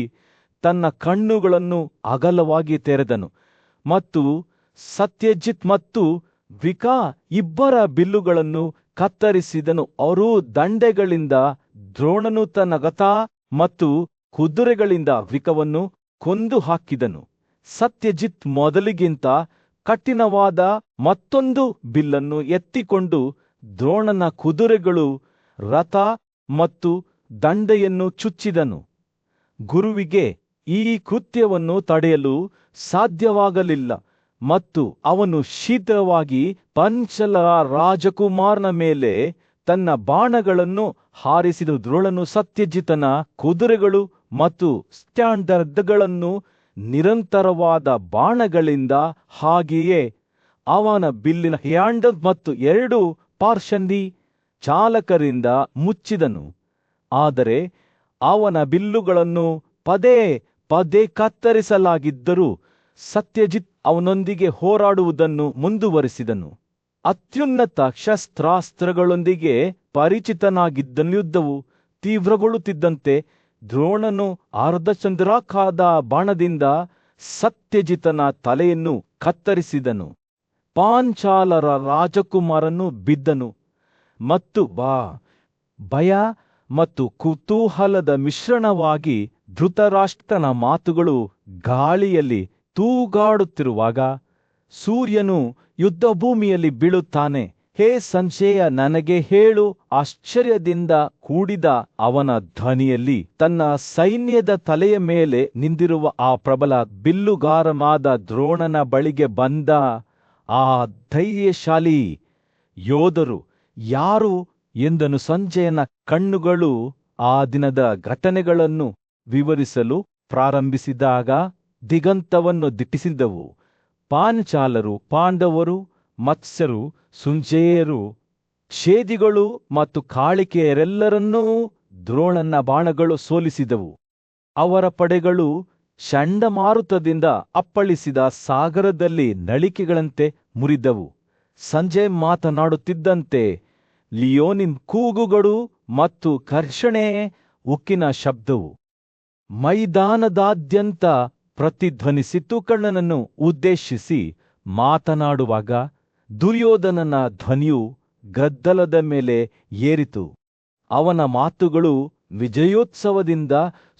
ತನ್ನ ಕಣ್ಣುಗಳನ್ನು ಅಗಲವಾಗಿ ತೆರೆದನು ಮತ್ತು ಸತ್ಯಜಿತ್ ಮತ್ತು ವಿಕಾ ಇಬ್ಬರ ಬಿಲ್ಲುಗಳನ್ನು ಕತ್ತರಿಸಿದನು. ಅವರೂ ದಂಡೆಗಳಿಂದ ದ್ರೋಣನು ತನ್ನ ರಥ ಮತ್ತು ಕುದುರೆಗಳಿಂದ ವಿಕವನ್ನು ಕೊಂದು ಹಾಕಿದನು. ಸತ್ಯಜಿತ್ ಮೊದಲಿಗಿಂತ ಕಠಿಣವಾದ ಮತ್ತೊಂದು ಬಿಲ್ಲನ್ನು ಎತ್ತಿಕೊಂಡು ದ್ರೋಣನ ಕುದುರೆಗಳು, ರಥ ಮತ್ತು ದಂಡೆಯನ್ನು ಚುಚ್ಚಿದನು. ಗುರುವಿಗೆ ಈ ಕೃತ್ಯವನ್ನು ತಡೆಯಲು ಸಾಧ್ಯವಾಗಲಿಲ್ಲ ಮತ್ತು ಅವನು ಶೀಘ್ರವಾಗಿ ಪಂಚಲ ರಾಜಕುಮಾರನ ಮೇಲೆ ತನ್ನ ಬಾಣಗಳನ್ನು ಹಾರಿಸಿದ ದ್ರೋಣನು ಸತ್ಯಜಿತನ ಕುದುರೆಗಳು ಮತ್ತು ಸ್ಟ್ಯಾಂಡರ್ಡ್ಗಳನ್ನು ನಿರಂತರವಾದ ಬಾಣಗಳಿಂದ ಹಾಗೆಯೇ ಅವನ ಬಿಲ್ಲಿನ ಹ್ಯಾಂಡಲ್ ಮತ್ತು 2 ಪಾರ್ಷಂಡಿ ಚಾಲಕರಿಂದ ಮುಚ್ಚಿದನು. ಆದರೆ ಅವನ ಬಿಲ್ಲುಗಳನ್ನು ಪದೇ ಪದೇ ಕತ್ತರಿಸಲಾಗಿದ್ದರೂ ಸತ್ಯಜಿತ್ ಅವನೊಂದಿಗೆ ಹೋರಾಡುವುದನ್ನು ಮುಂದುವರಿಸಿದನು. ಅತ್ಯುನ್ನತ ಶಸ್ತ್ರಾಸ್ತ್ರಗಳೊಂದಿಗೆ ಪರಿಚಿತನಾಗಿದ್ದನು. ಯುದ್ಧವು ತೀವ್ರಗೊಳ್ಳುತ್ತಿದ್ದಂತೆ ದ್ರೋಣನು ಅರ್ಧಚಂದ್ರಾಕಾರದ ಬಾಣದಿಂದ ಸತ್ಯಜಿತನ ತಲೆಯನ್ನು ಕತ್ತರಿಸಿದನು. ಪಾಂಚಾಲರ ರಾಜಕುಮಾರನು ಬಿದ್ದನು ಮತ್ತು ಭಯ ಮತ್ತು ಕುತೂಹಲದ ಮಿಶ್ರಣವಾಗಿ ಧೃತರಾಷ್ಟ್ರನ ಮಾತುಗಳು ಗಾಳಿಯಲ್ಲಿ ತೂಗಾಡುತ್ತಿರುವಾಗ ಸೂರ್ಯನು ಯುದ್ಧಭೂಮಿಯಲ್ಲಿ ಬೀಳುತ್ತಾನೆ. ಹೇ ಸಂಜಯ, ನನಗೆ ಹೇಳು. ಆಶ್ಚರ್ಯದಿಂದ ಕೂಡಿದ ಅವನ ಧ್ವನಿಯಲ್ಲಿ ತನ್ನ ಸೈನ್ಯದ ತಲೆಯ ಮೇಲೆ ನಿಂತಿರುವ ಆ ಪ್ರಬಲ ಬಿಲ್ಲುಗಾರನಾದ ದ್ರೋಣನ ಬಳಿಗೆ ಬಂದ ಆ ಧೈರ್ಯಶಾಲಿ ಯೋಧರು ಯಾರು ಎಂದನು. ಸಂಜಯನ ಕಣ್ಣುಗಳು ಆ ದಿನದ ಘಟನೆಗಳನ್ನು ವಿವರಿಸಲು ಪ್ರಾರಂಭಿಸಿದಾಗ ದಿಗಂತವನ್ನು ದಿಟ್ಟಿಸಿದವು. ಪಾಂಚಾಲರು, ಪಾಂಡವರು, ಮತ್ಸ್ಯರು, ಸುಂಜೇಯರು, ಛೇದಿಗಳು ಮತ್ತು ಕಾಳಿಕೆಯರೆಲ್ಲರನ್ನೂ ದ್ರೋಣನ ಬಾಣಗಳು ಸೋಲಿಸಿದವು. ಅವರ ಪಡೆಗಳು ಚಂಡಮಾರುತದಿಂದ ಅಪ್ಪಳಿಸಿದ ಸಾಗರದಲ್ಲಿ ನಳಿಕೆಗಳಂತೆ ಮುರಿದವು. ಸಂಜೆ ಮಾತನಾಡುತ್ತಿದ್ದಂತೆ ಲಿಯೋನಿನ ಕೂಗುಗಳು ಮತ್ತು ಘರ್ಷಣೆ ಉಕ್ಕಿನ ಶಬ್ದವು ಮೈದಾನದಾದ್ಯಂತ ಪ್ರತಿಧ್ವನಿಸಿತು. ಕರ್ಣನನ್ನು ಉದ್ದೇಶಿಸಿ ಮಾತನಾಡುವಾಗ ದುರ್ಯೋಧನನ ಧ್ವನಿಯು ಗದ್ದಲದ ಮೇಲೆ ಏರಿತು. ಅವನ ಮಾತುಗಳು ವಿಜಯೋತ್ಸವದಿಂದ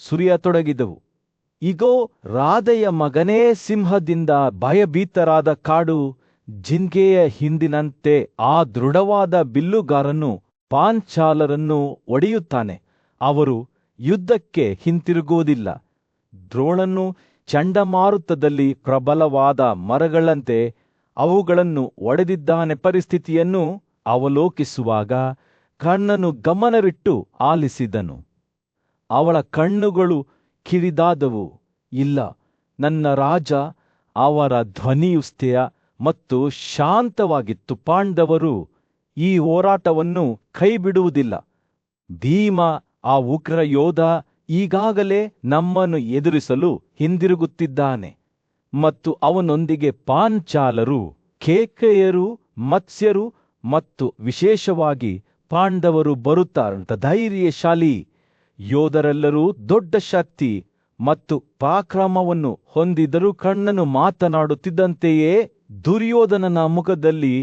ಸುರಿಯತೊಡಗಿದವು. ಇಗೋ, ರಾಧೆಯ ಮಗನೇ, ಸಿಂಹದಿಂದ ಭಯಭೀತರಾದ ಕಾಡು ಜಿಂಕೆಯ ಹಿಂದಿನಂತೆ ಆ ದೃಢವಾದ ಬಿಲ್ಲುಗಾರನು ಪಾಂಚಾಲರನ್ನು ಒಡೆಯುತ್ತಾನೆ. ಅವರು ಯುದ್ಧಕ್ಕೆ ಹಿಂತಿರುಗುವುದಿಲ್ಲ. ದ್ರೋಣನು ಚಂಡಮಾರುತದಲ್ಲಿ ಪ್ರಬಲವಾದ ಮರಗಳಂತೆ ಅವುಗಳನ್ನು ಒಡೆದಿದ್ದಾನೆ. ಪರಿಸ್ಥಿತಿಯನ್ನು ಅವಲೋಕಿಸುವಾಗ ಕರ್ಣನು ಗಮನವಿಟ್ಟು ಆಲಿಸಿದನು. ಅವಳ ಕಣ್ಣುಗಳು ಕಿರಿದಾದವು. ಇಲ್ಲ, ನನ್ನ ರಾಜ. ಅವರ ಧ್ವನಿಯು ಸ್ಥಿರ ಮತ್ತು ಶಾಂತವಾಗಿತ್ತು. ಪಾಂಡವರು ಈ ಹೋರಾಟವನ್ನು ಕೈಬಿಡುವುದಿಲ್ಲ. ಭೀಮ, ಆ ಉಗ್ರ ಯೋಧ, ಈಗಾಗಲೇ ನಮ್ಮನ್ನು ಎದುರಿಸಲು ಹಿಂದಿರುಗುತ್ತಿದ್ದಾನೆ ಮತ್ತು ಅವನೊಂದಿಗೆ ಪಾಂಚಾಲರು, ಕೇಕಯರು, ಮತ್ಸ್ಯರು ಮತ್ತು ವಿಶೇಷವಾಗಿ ಪಾಂಡವರು ಬರುತ್ತಾರಂತ. ಧೈರ್ಯಶಾಲಿ ಯೋಧರೆಲ್ಲರೂ ದೊಡ್ಡ ಶಕ್ತಿ ಮತ್ತು ಪರಾಕ್ರಮವನ್ನು ಹೊಂದಿದರು. ಕರ್ಣನು ಮಾತನಾಡುತ್ತಿದ್ದಂತೆಯೇ ದುರ್ಯೋಧನನ ಮುಖದಲ್ಲಿ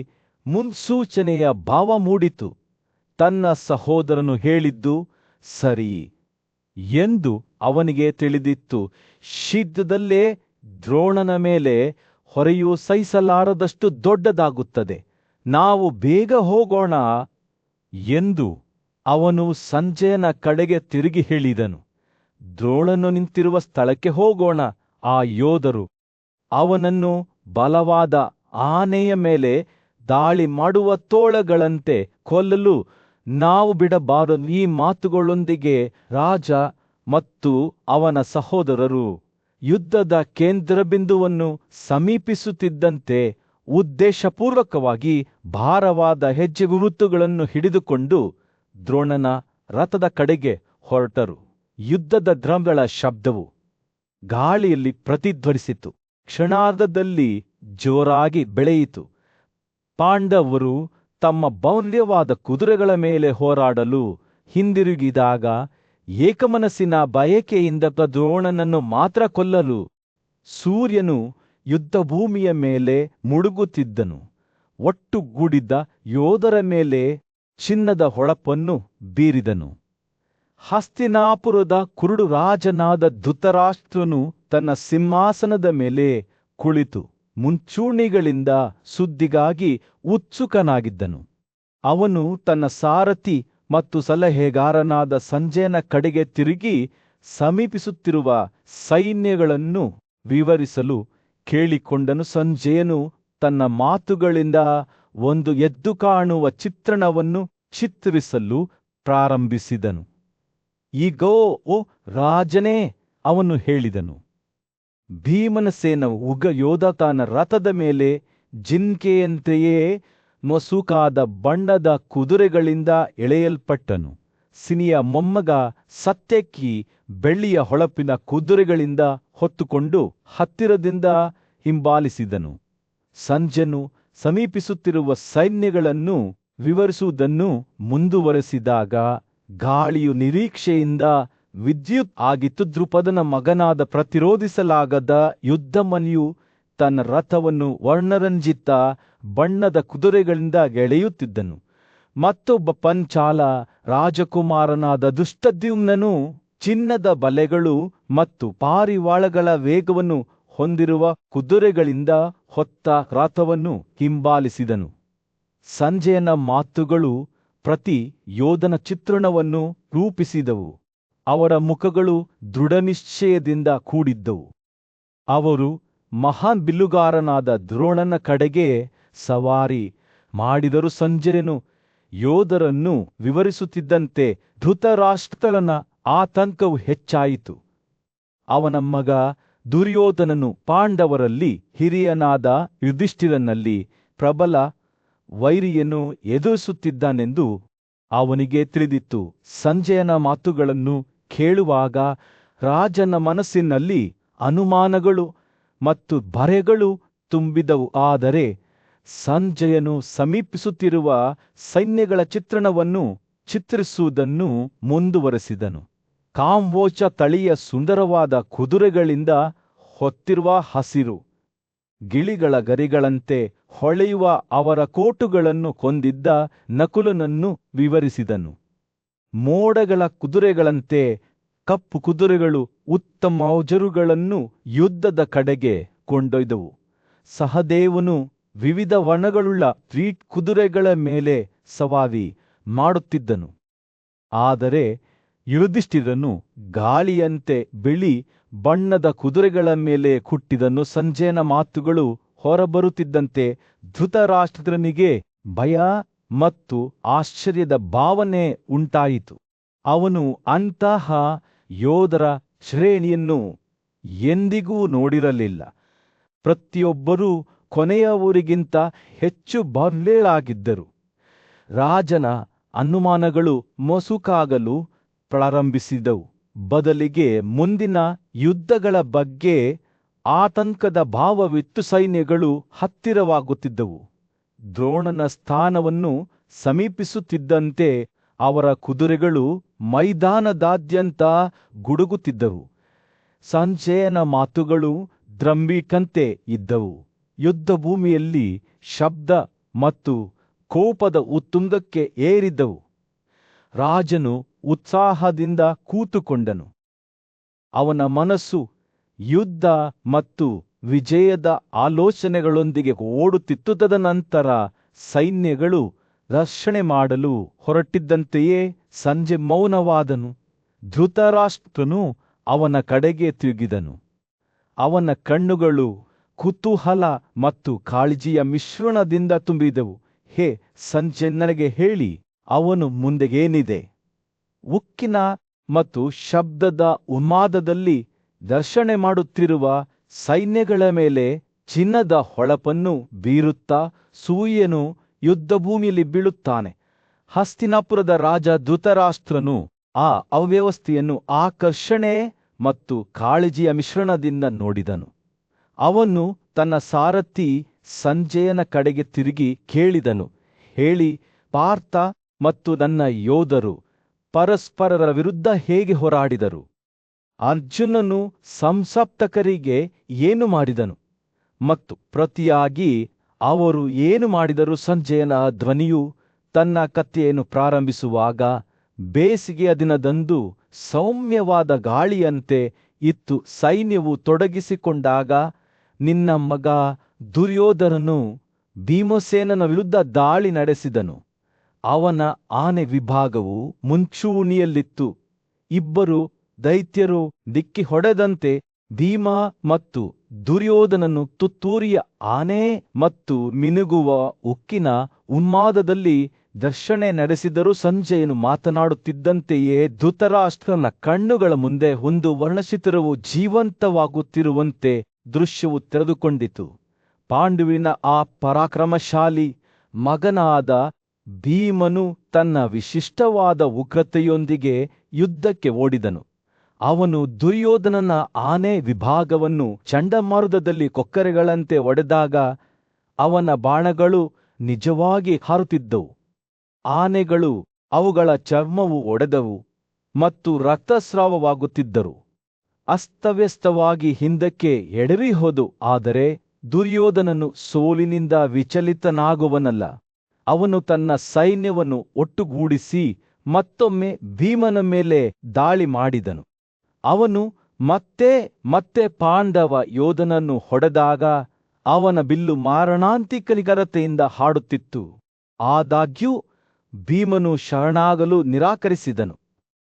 ಮುನ್ಸೂಚನೆಯ ಭಾವ ಮೂಡಿತು. ತನ್ನ ಸಹೋದರನು ಹೇಳಿದ್ದು ಸರಿ ಎಂದು ಅವನಿಗೆ ತಿಳಿದಿತ್ತು. ಶೀಘ್ರದಲ್ಲೇ ದ್ರೋಣನ ಮೇಲೆ ಹೊರೆಯು ಸಹಿಸಲಾರದಷ್ಟು ದೊಡ್ಡದಾಗುತ್ತದೆ. ನಾವು ಬೇಗ ಹೋಗೋಣ ಎಂದು ಅವನು ಸಂಜಯನ ಕಡೆಗೆ ತಿರುಗಿ ಹೇಳಿದನು. ದ್ರೋಣನು ನಿಂತಿರುವ ಸ್ಥಳಕ್ಕೆ ಹೋಗೋಣ. ಆ ಯೋಧರು ಅವನನ್ನು ಬಲವಾದ ಆನೆಯ ಮೇಲೆ ದಾಳಿ ಮಾಡುವ ತೋಳಗಳಂತೆ ಕೊಲ್ಲಲು ನಾವು ಬಿಡಬಾರದು. ಈ ಮಾತುಗಳೊಂದಿಗೆ ರಾಜ ಮತ್ತು ಅವನ ಸಹೋದರರು ಯುದ್ಧದ ಕೇಂದ್ರಬಿಂದುವನ್ನು ಸಮೀಪಿಸುತ್ತಿದ್ದಂತೆ ಉದ್ದೇಶಪೂರ್ವಕವಾಗಿ ಭಾರವಾದ ಹೆಜ್ಜೆ ಗುರುತುಗಳನ್ನು ಹಿಡಿದುಕೊಂಡು ದ್ರೋಣನ ರಥದ ಕಡೆಗೆ ಹೊರಟರು. ಯುದ್ಧದ ದ್ರಮಗಳ ಶಬ್ದವು ಗಾಳಿಯಲ್ಲಿ ಪ್ರತಿಧ್ವನಿಸಿತು. ಕ್ಷಣಾರ್ಧದಲ್ಲಿ ಜೋರಾಗಿ ಬೆಳೆಯಿತು. ಪಾಂಡವರು ತಮ್ಮ ಭವ್ಯವಾದ ಕುದುರೆಗಳ ಮೇಲೆ ಹೋರಾಡಲು ಹಿಂದಿರುಗಿದಾಗ ಏಕಮನಸ್ಸಿನ ಬಯಕೆಯಿಂದ ದ್ರೋಣನನ್ನು ಮಾತ್ರ ಕೊಲ್ಲಲು ಸೂರ್ಯನು ಯುದ್ಧಭೂಮಿಯ ಮೇಲೆ ಮುಳುಗುತ್ತಿದ್ದನು. ಒಟ್ಟುಗೂಡಿದ್ದ ಯೋಧರ ಮೇಲೆ ಚಿನ್ನದ ಹೊಳಪನ್ನು ಬೀರಿದನು. ಹಸ್ತಿನಾಪುರದ ಕುರುಡು ರಾಜನಾದ ಧೃತರಾಷ್ಟ್ರನು ತನ್ನ ಸಿಂಹಾಸನದ ಮೇಲೆ ಕುಳಿತು ಮುಂಚೂಣಿಗಳಿಂದ ಸುದ್ದಿಗಾಗಿ ಉತ್ಸುಕನಾಗಿದ್ದನು. ಅವನು ತನ್ನ ಸಾರಥಿ ಮತ್ತು ಸಲಹೆಗಾರನಾದ ಸಂಜಯನ ಕಡೆಗೆ ತಿರುಗಿ ಸಮೀಪಿಸುತ್ತಿರುವ ಸೈನ್ಯಗಳನ್ನು ವಿವರಿಸಲು ಕೇಳಿಕೊಂಡನು. ಸಂಜಯನು ತನ್ನ ಮಾತುಗಳಿಂದ ಒಂದು ಎದ್ದು ಕಾಣುವ ಚಿತ್ರಣವನ್ನು ಚಿತ್ರಿಸಲು ಪ್ರಾರಂಭಿಸಿದನು. ಈಗೋ ಓ ರಾಜನೇ, ಅವನು ಹೇಳಿದನು, ಭೀಮನ ಸೇನವು ಉಗ್ರ ತನ್ನ ರಥದ ಮೇಲೆ ಜಿಂಕೆಯಂತೆಯೇ ಮೊಸುಕಾದ ಬಣ್ಣದ ಕುದುರೆಗಳಿಂದ ಎಳೆಯಲ್ಪಟ್ಟನು. ಸಿನಿಯ ಮೊಮ್ಮಗ ಸತ್ಯಕಿ ಬೆಳ್ಳಿಯ ಹೊಳಪಿನ ಕುದುರೆಗಳಿಂದ ಹೊತ್ತುಕೊಂಡು ಹತ್ತಿರದಿಂದ ಹಿಂಬಾಲಿಸಿದನು. ಸಂಜಯನು ಸಮೀಪಿಸುತ್ತಿರುವ ಸೈನ್ಯಗಳನ್ನು ವಿವರಿಸುವುದನ್ನು ಮುಂದುವರೆಸಿದಾಗ ಗಾಳಿಯು ನಿರೀಕ್ಷೆಯಿಂದ ವಿದ್ಯುತ್ ಆಗಿತ್ತು. ದ್ರುಪದನ ಮಗನಾದ ಪ್ರತಿರೋಧಿಸಲಾಗದ ಯುದ್ಧಮನಿಯು ತನ್ನ ರಥವನ್ನು ವರ್ಣರಂಜಿತ ಬಣ್ಣದ ಕುದುರೆಗಳಿಂದ ಎಳೆಯುತ್ತಿದ್ದನು. ಮತ್ತೊಬ್ಬ ಪಂಚಾಲ ರಾಜಕುಮಾರನಾದ ದುಷ್ಟದ್ಯುಮ್ನನು ಚಿನ್ನದ ಬಲೆಗಳು ಮತ್ತು ಪಾರಿವಾಳಗಳ ವೇಗವನ್ನು ಹೊಂದಿರುವ ಕುದುರೆಗಳಿಂದ ಹೊತ್ತ ರಥವನ್ನು ಹಿಂಬಾಲಿಸಿದನು. ಸಂಜಯನ ಮಾತುಗಳು ಪ್ರತಿ ಯೋಧನ ಚಿತ್ರಣವನ್ನು ರೂಪಿಸಿದವು. ಅವರ ಮುಖಗಳು ದೃಢನಿಶ್ಚಯದಿಂದ ಕೂಡಿದ್ದವು. ಅವರು ಮಹಾನ್ ಬಿಲ್ಲುಗಾರನಾದ ದ್ರೋಣನ ಕಡೆಗೆ ಸವಾರಿ ಮಾಡಿದರು. ಸಂಜಯನು ಯೋಧರನ್ನು ವಿವರಿಸುತ್ತಿದ್ದಂತೆ ಧೃತರಾಷ್ಟ್ರನ ಆತಂಕವು ಹೆಚ್ಚಾಯಿತು. ಅವನ ಮಗ ದುರ್ಯೋಧನನು ಪಾಂಡವರಲ್ಲಿ ಹಿರಿಯನಾದ ಯುಧಿಷ್ಠಿರನಲ್ಲಿ ಪ್ರಬಲ ವೈರಿಯನ್ನು ಎದುರಿಸುತ್ತಿದ್ದಾನೆಂದು ಅವನಿಗೆ ತಿಳಿದಿತ್ತು. ಸಂಜಯನ ಮಾತುಗಳನ್ನು ಕೇಳುವಾಗ ರಾಜನ ಮನಸ್ಸಿನಲ್ಲಿ ಅನುಮಾನಗಳು ಮತ್ತು ಭಯಗಳು ತುಂಬಿದವು. ಆದರೆ ಸಂಜಯನು ಸಮೀಪಿಸುತ್ತಿರುವ ಸೈನ್ಯಗಳ ಚಿತ್ರಣವನ್ನು ಚಿತ್ರಿಸುವುದನ್ನು ಮುಂದುವರೆಸಿದನು. ಕಾಂಬೋಜ ತಳಿಯ ಸುಂದರವಾದ ಕುದುರೆಗಳಿಂದ ಹೊತ್ತಿರುವ ಹಸಿರು ಗಿಳಿಗಳ ಗರಿಗಳಂತೆ ಹೊಳೆಯುವ ಅವರ ಕೋಟುಗಳನ್ನು ಹೊಂದಿದ್ದ ನಕುಲನನ್ನು ವಿವರಿಸಿದನು. ಮೋಡಗಳ ಕುದುರೆಗಳಂತೆ ಕಪ್ಪು ಕುದುರೆಗಳು ಉತ್ತಮ ಔಜರುಗಳನ್ನು ಯುದ್ಧದ ಕಡೆಗೆ ಕೊಂಡೊಯ್ದವು. ಸಹದೇವನು ವಿವಿಧ ವರ್ಣಗಳುಳ್ಳ ಕುದುರೆಗಳ ಮೇಲೆ ಸವಾರಿ ಮಾಡುತ್ತಿದ್ದನು. ಆದರೆ ಯುಧಿಷ್ಠಿರನು ಗಾಳಿಯಂತೆ ಬಿಳಿ ಬಣ್ಣದ ಕುದುರೆಗಳ ಮೇಲೆ ಹುಟ್ಟಿದನು. ಸಂಜಯನ ಮಾತುಗಳು ಹೊರಬರುತ್ತಿದ್ದಂತೆ ಧೃತರಾಷ್ಟ್ರನಿಗೆ ಭಯ ಮತ್ತು ಆಶ್ಚರ್ಯದ ಭಾವನೆ ಉಂಟಾಯಿತು. ಅವನು ಅಂತಹ ಯೋಧರ ಶ್ರೇಣಿಯನ್ನು ಎಂದಿಗೂ ನೋಡಿರಲಿಲ್ಲ. ಪ್ರತಿಯೊಬ್ಬರೂ ಕೊನೆಯವರಿಗಿಂತ ಹೆಚ್ಚು ಬಲಿಷ್ಠರಾಗಿದ್ದರು. ರಾಜನ ಅನುಮಾನಗಳು ಮೊಸುಕಾಗಲು ಪ್ರಾರಂಭಿಸಿದವು. ಬದಲಿಗೆ ಮುಂದಿನ ಯುದ್ಧಗಳ ಬಗ್ಗೆ ಆತಂಕದ ಭಾವವಿತ್ತು. ಸೈನ್ಯಗಳು ಹತ್ತಿರವಾಗುತ್ತಿದ್ದವು. ದ್ರೋಣನ ಸ್ಥಾನವನ್ನು ಸಮೀಪಿಸುತ್ತಿದ್ದಂತೆ ಅವರ ಕುದುರೆಗಳು ಮೈದಾನದಾದ್ಯಂತ ಗುಡುಗುತ್ತಿದ್ದವು. ಸಂಜಯನ ಮಾತುಗಳು ದ್ರಂಬಿಕಂತೆ ಇದ್ದವು. ಯುದ್ಧಭೂಮಿಯಲ್ಲಿ ಶಬ್ದ ಮತ್ತು ಕೋಪದ ಉತ್ತುಂಗಕ್ಕೆ ಏರಿದ್ದವು. ರಾಜನು ಉತ್ಸಾಹದಿಂದ ಕೂತುಕೊಂಡನು. ಅವನ ಮನಸ್ಸು ಯುದ್ಧ ಮತ್ತು ವಿಜಯದ ಆಲೋಚನೆಗಳೊಂದಿಗೆ ಓಡುತ್ತಿತ್ತು. ತದನಂತರ ಸೈನ್ಯಗಳು ರಕ್ಷಣೆ ಮಾಡಲು ಹೊರಟಿದ್ದಂತೆಯೇ ಸಂಜೆ ಮೌನವಾದನು. ಧೃತರಾಷ್ಟ್ರನು ಅವನ ಕಡೆಗೆ ತಿರುಗಿದನು. ಅವನ ಕಣ್ಣುಗಳು ಕುತೂಹಲ ಮತ್ತು ಕಾಳಜಿಯ ಮಿಶ್ರಣದಿಂದ ತುಂಬಿದವು. ಹೇ ಸಂಜೆ, ನನಗೆ ಹೇಳಿ, ಅವನು ಮುಂದೆಗೇನಿದೆ? ಉಕ್ಕಿನ ಮತ್ತು ಶಬ್ದದ ಉನ್ಮಾದದಲ್ಲಿ ದರ್ಶನೆ ಮಾಡುತ್ತಿರುವ ಸೈನ್ಯಗಳ ಮೇಲೆ ಚಿನ್ನದ ಹೊಳಪನ್ನು ಬೀರುತ್ತಾ ಸೂರ್ಯನು ಯುದ್ಧಭೂಮಿಯಲ್ಲಿ ಬೀಳುತ್ತಾನೆ. ಹಸ್ತಿನಾಪುರದ ರಾಜ ಧೃತರಾಷ್ಟ್ರನು ಆ ಅವ್ಯವಸ್ಥೆಯನ್ನು ಆಕರ್ಷಣೆ ಮತ್ತು ಕಾಳಜಿಯ ಮಿಶ್ರಣದಿಂದ ನೋಡಿದನು. ಅವನು ತನ್ನ ಸಾರಥಿ ಸಂಜಯನ ಕಡೆಗೆ ತಿರುಗಿ ಕೇಳಿದನು, ಹೇಳಿ, ಪಾರ್ಥ ಮತ್ತು ನನ್ನ ಯೋಧರು ಪರಸ್ಪರರ ವಿರುದ್ಧ ಹೇಗೆ ಹೋರಾಡಿದರು? ಅರ್ಜುನನು ಸಂಸಪ್ತಕರಿಗೆ ಏನು ಮಾಡಿದನು ಮತ್ತು ಪ್ರತಿಯಾಗಿ ಅವರು ಏನು ಮಾಡಿದರು? ಸಂಜಯನ ಧ್ವನಿಯು ತನ್ನ ಕಥೆಯನ್ನು ಪ್ರಾರಂಭಿಸುವಾಗ ಬೇಸಿಗೆಯ ದಿನದಂದು ಸೌಮ್ಯವಾದ ಗಾಳಿಯಂತೆ ಇತ್ತು. ಸೈನ್ಯವು ತೊಡಗಿಸಿಕೊಂಡಾಗ ನಿನ್ನ ಮಗ ದುರ್ಯೋಧನನು ಭೀಮಸೇನನ ವಿರುದ್ಧ ದಾಳಿ ನಡೆಸಿದನು. ಅವನ ಆನೆ ವಿಭಾಗವು ಮುಂಚೂಣಿಯಲ್ಲಿತ್ತು. ಇಬ್ಬರು ದೈತ್ಯರು ದಿಕ್ಕಿ ಹೊಡೆದಂತೆ ಭೀಮ ಮತ್ತು ದುರ್ಯೋಧನನು ತುತ್ತೂರಿಯ ಆನೆ ಮತ್ತು ಮಿನುಗುವ ಉಕ್ಕಿನ ಉನ್ಮಾದದಲ್ಲಿ ದರ್ಶನೆ ನಡೆಸಿದರೂ ಸಂಜಯನು ಮಾತನಾಡುತ್ತಿದ್ದಂತೆಯೇ ಧೃತರಾಷ್ಟ್ರನ ಕಣ್ಣುಗಳ ಮುಂದೆ ಒಂದು ವರ್ಣಚಿತ್ರವು ಜೀವಂತವಾಗುತ್ತಿರುವಂತೆ ದೃಶ್ಯವು ತೆರೆದುಕೊಂಡಿತು. ಪಾಂಡುವಿನ ಆ ಪರಾಕ್ರಮಶಾಲಿ ಮಗನಾದ ಭೀಮನು ತನ್ನ ವಿಶಿಷ್ಟವಾದ ಉಗ್ರತೆಯೊಂದಿಗೆ ಯುದ್ಧಕ್ಕೆ ಓಡಿದನು. ಅವನು ದುರ್ಯೋಧನನ ಆನೆ ವಿಭಾಗವನ್ನು ಚಂಡಮಾರುತದಲ್ಲಿ ಕೊಕ್ಕರೆಗಳಂತೆ ಒಡೆದಾಗ ಅವನ ಬಾಣಗಳು ನಿಜವಾಗಿ ಹಾರುತ್ತಿದ್ದವು. ಆನೆಗಳು ಅವುಗಳ ಚರ್ಮವು ಒಡೆದವು ಮತ್ತು ರಕ್ತಸ್ರಾವವಾಗುತ್ತಿದ್ದರು. ಅಸ್ತವ್ಯಸ್ತವಾಗಿ ಹಿಂದಕ್ಕೆ ಎಡವಿ ಹೋದು. ಆದರೆ ದುರ್ಯೋಧನನು ಸೋಲಿನಿಂದ ವಿಚಲಿತನಾಗುವನಲ್ಲ. ಅವನು ತನ್ನ ಸೈನ್ಯವನ್ನು ಒಟ್ಟುಗೂಡಿಸಿ ಮತ್ತೊಮ್ಮೆ ಭೀಮನ ಮೇಲೆ ದಾಳಿ ಮಾಡಿದನು. ಅವನು ಮತ್ತೆ ಪಾಂಡವ ಯೋಧನನ್ನು ಹೊಡೆದಾಗ ಅವನ ಬಿಲ್ಲು ಮಾರಣಾಂತಿಕ ನಿಖರತೆಯಿಂದ ಹಾಡುತ್ತಿತ್ತು. ಆದಾಗ್ಯೂ ಭೀಮನು ಶರಣಾಗಲು ನಿರಾಕರಿಸಿದನು.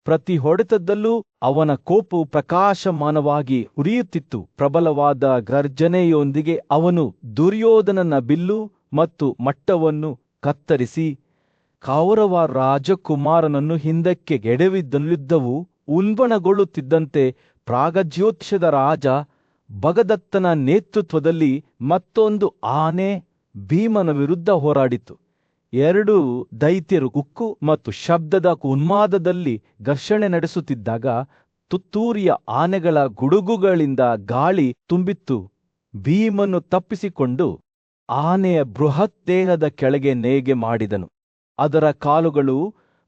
ಪ್ರತಿ ಹೊಡೆತದಲ್ಲೂ ಅವನ ಕೋಪವು ಪ್ರಕಾಶಮಾನವಾಗಿ ಉರಿಯುತ್ತಿತ್ತು. ಪ್ರಬಲವಾದ ಗರ್ಜನೆಯೊಂದಿಗೆ ಅವನು ದುರ್ಯೋಧನನ ಬಿಲ್ಲು ಮತ್ತು ಮಟ್ಟವನ್ನು ಕತ್ತರಿಸಿ ಕೌರವ ರಾಜಕುಮಾರನನ್ನು ಹಿಂದಕ್ಕೆ ಎಡವಿದ್ದನು. ಯುದ್ಧವು ಉಲ್ಬಣಗೊಳ್ಳುತ್ತಿದ್ದಂತೆ ಪ್ರಾಗಜ್ಯೋತಿಷದ ರಾಜ ಭಗದತ್ತನ ನೇತೃತ್ವದಲ್ಲಿ ಮತ್ತೊಂದು ಆನೆ ಭೀಮನ ವಿರುದ್ಧ ಹೋರಾಡಿತು. ಎರಡೂ ದೈತ್ಯರು ಉಕ್ಕು ಮತ್ತು ಶಬ್ದದ ಉನ್ಮಾದದಲ್ಲಿ ಘರ್ಷಣೆ ನಡೆಸುತ್ತಿದ್ದಾಗ ತುತ್ತೂರಿಯ ಆನೆಗಳ ಗುಡುಗುಗಳಿಂದ ಗಾಳಿ ತುಂಬಿತ್ತು. ಭೀಮನು ತಪ್ಪಿಸಿಕೊಂಡು ಆನೆಯ ಬೃಹತ್ ದೇಹದ ಕೆಳಗೆ ನೇಯ್ಗೆ ಮಾಡಿದನು. ಅದರ ಕಾಲುಗಳು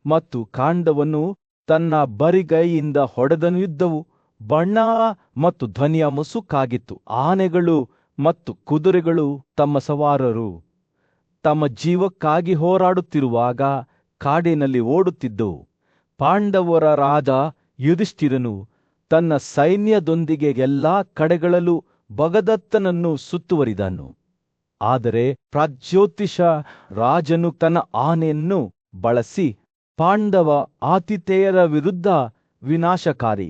ಮತ್ತು ಕಾಂಡವನ್ನು ತನ್ನ ಬರಿಗೈಯಿಂದ ಹೊಡೆದನು. ಯುದ್ಧವು ಬಣ್ಣ ಮತ್ತು ಧ್ವನಿಯ ಮುಸುಕಾಗಿತ್ತು. ಆನೆಗಳು ಮತ್ತು ಕುದುರೆಗಳು ತಮ್ಮ ಸವಾರರು ತಮ್ಮ ಜೀವಕ್ಕಾಗಿ ಹೋರಾಡುತ್ತಿರುವಾಗ ಕಾಡಿನಲ್ಲಿ ಓಡುತ್ತಿದ್ದವು. ಪಾಂಡವರ ರಾಜ ಯುಧಿಷ್ಠಿರನು ತನ್ನ ಸೈನ್ಯದೊಂದಿಗೆ ಎಲ್ಲಾ ಕಡೆಗಳಲ್ಲೂ ಭಗದತ್ತನನ್ನು ಸುತ್ತುವರಿದನು. ಆದರೆ ಪ್ರಾಗ್ಜ್ಯೋತಿಷ ರಾಜನು ತನ್ನ ಆನೆಯನ್ನು ಬಳಸಿ ಪಾಂಡವ ಆತಿಥೇಯರ ವಿರುದ್ಧ ವಿನಾಶಕಾರಿ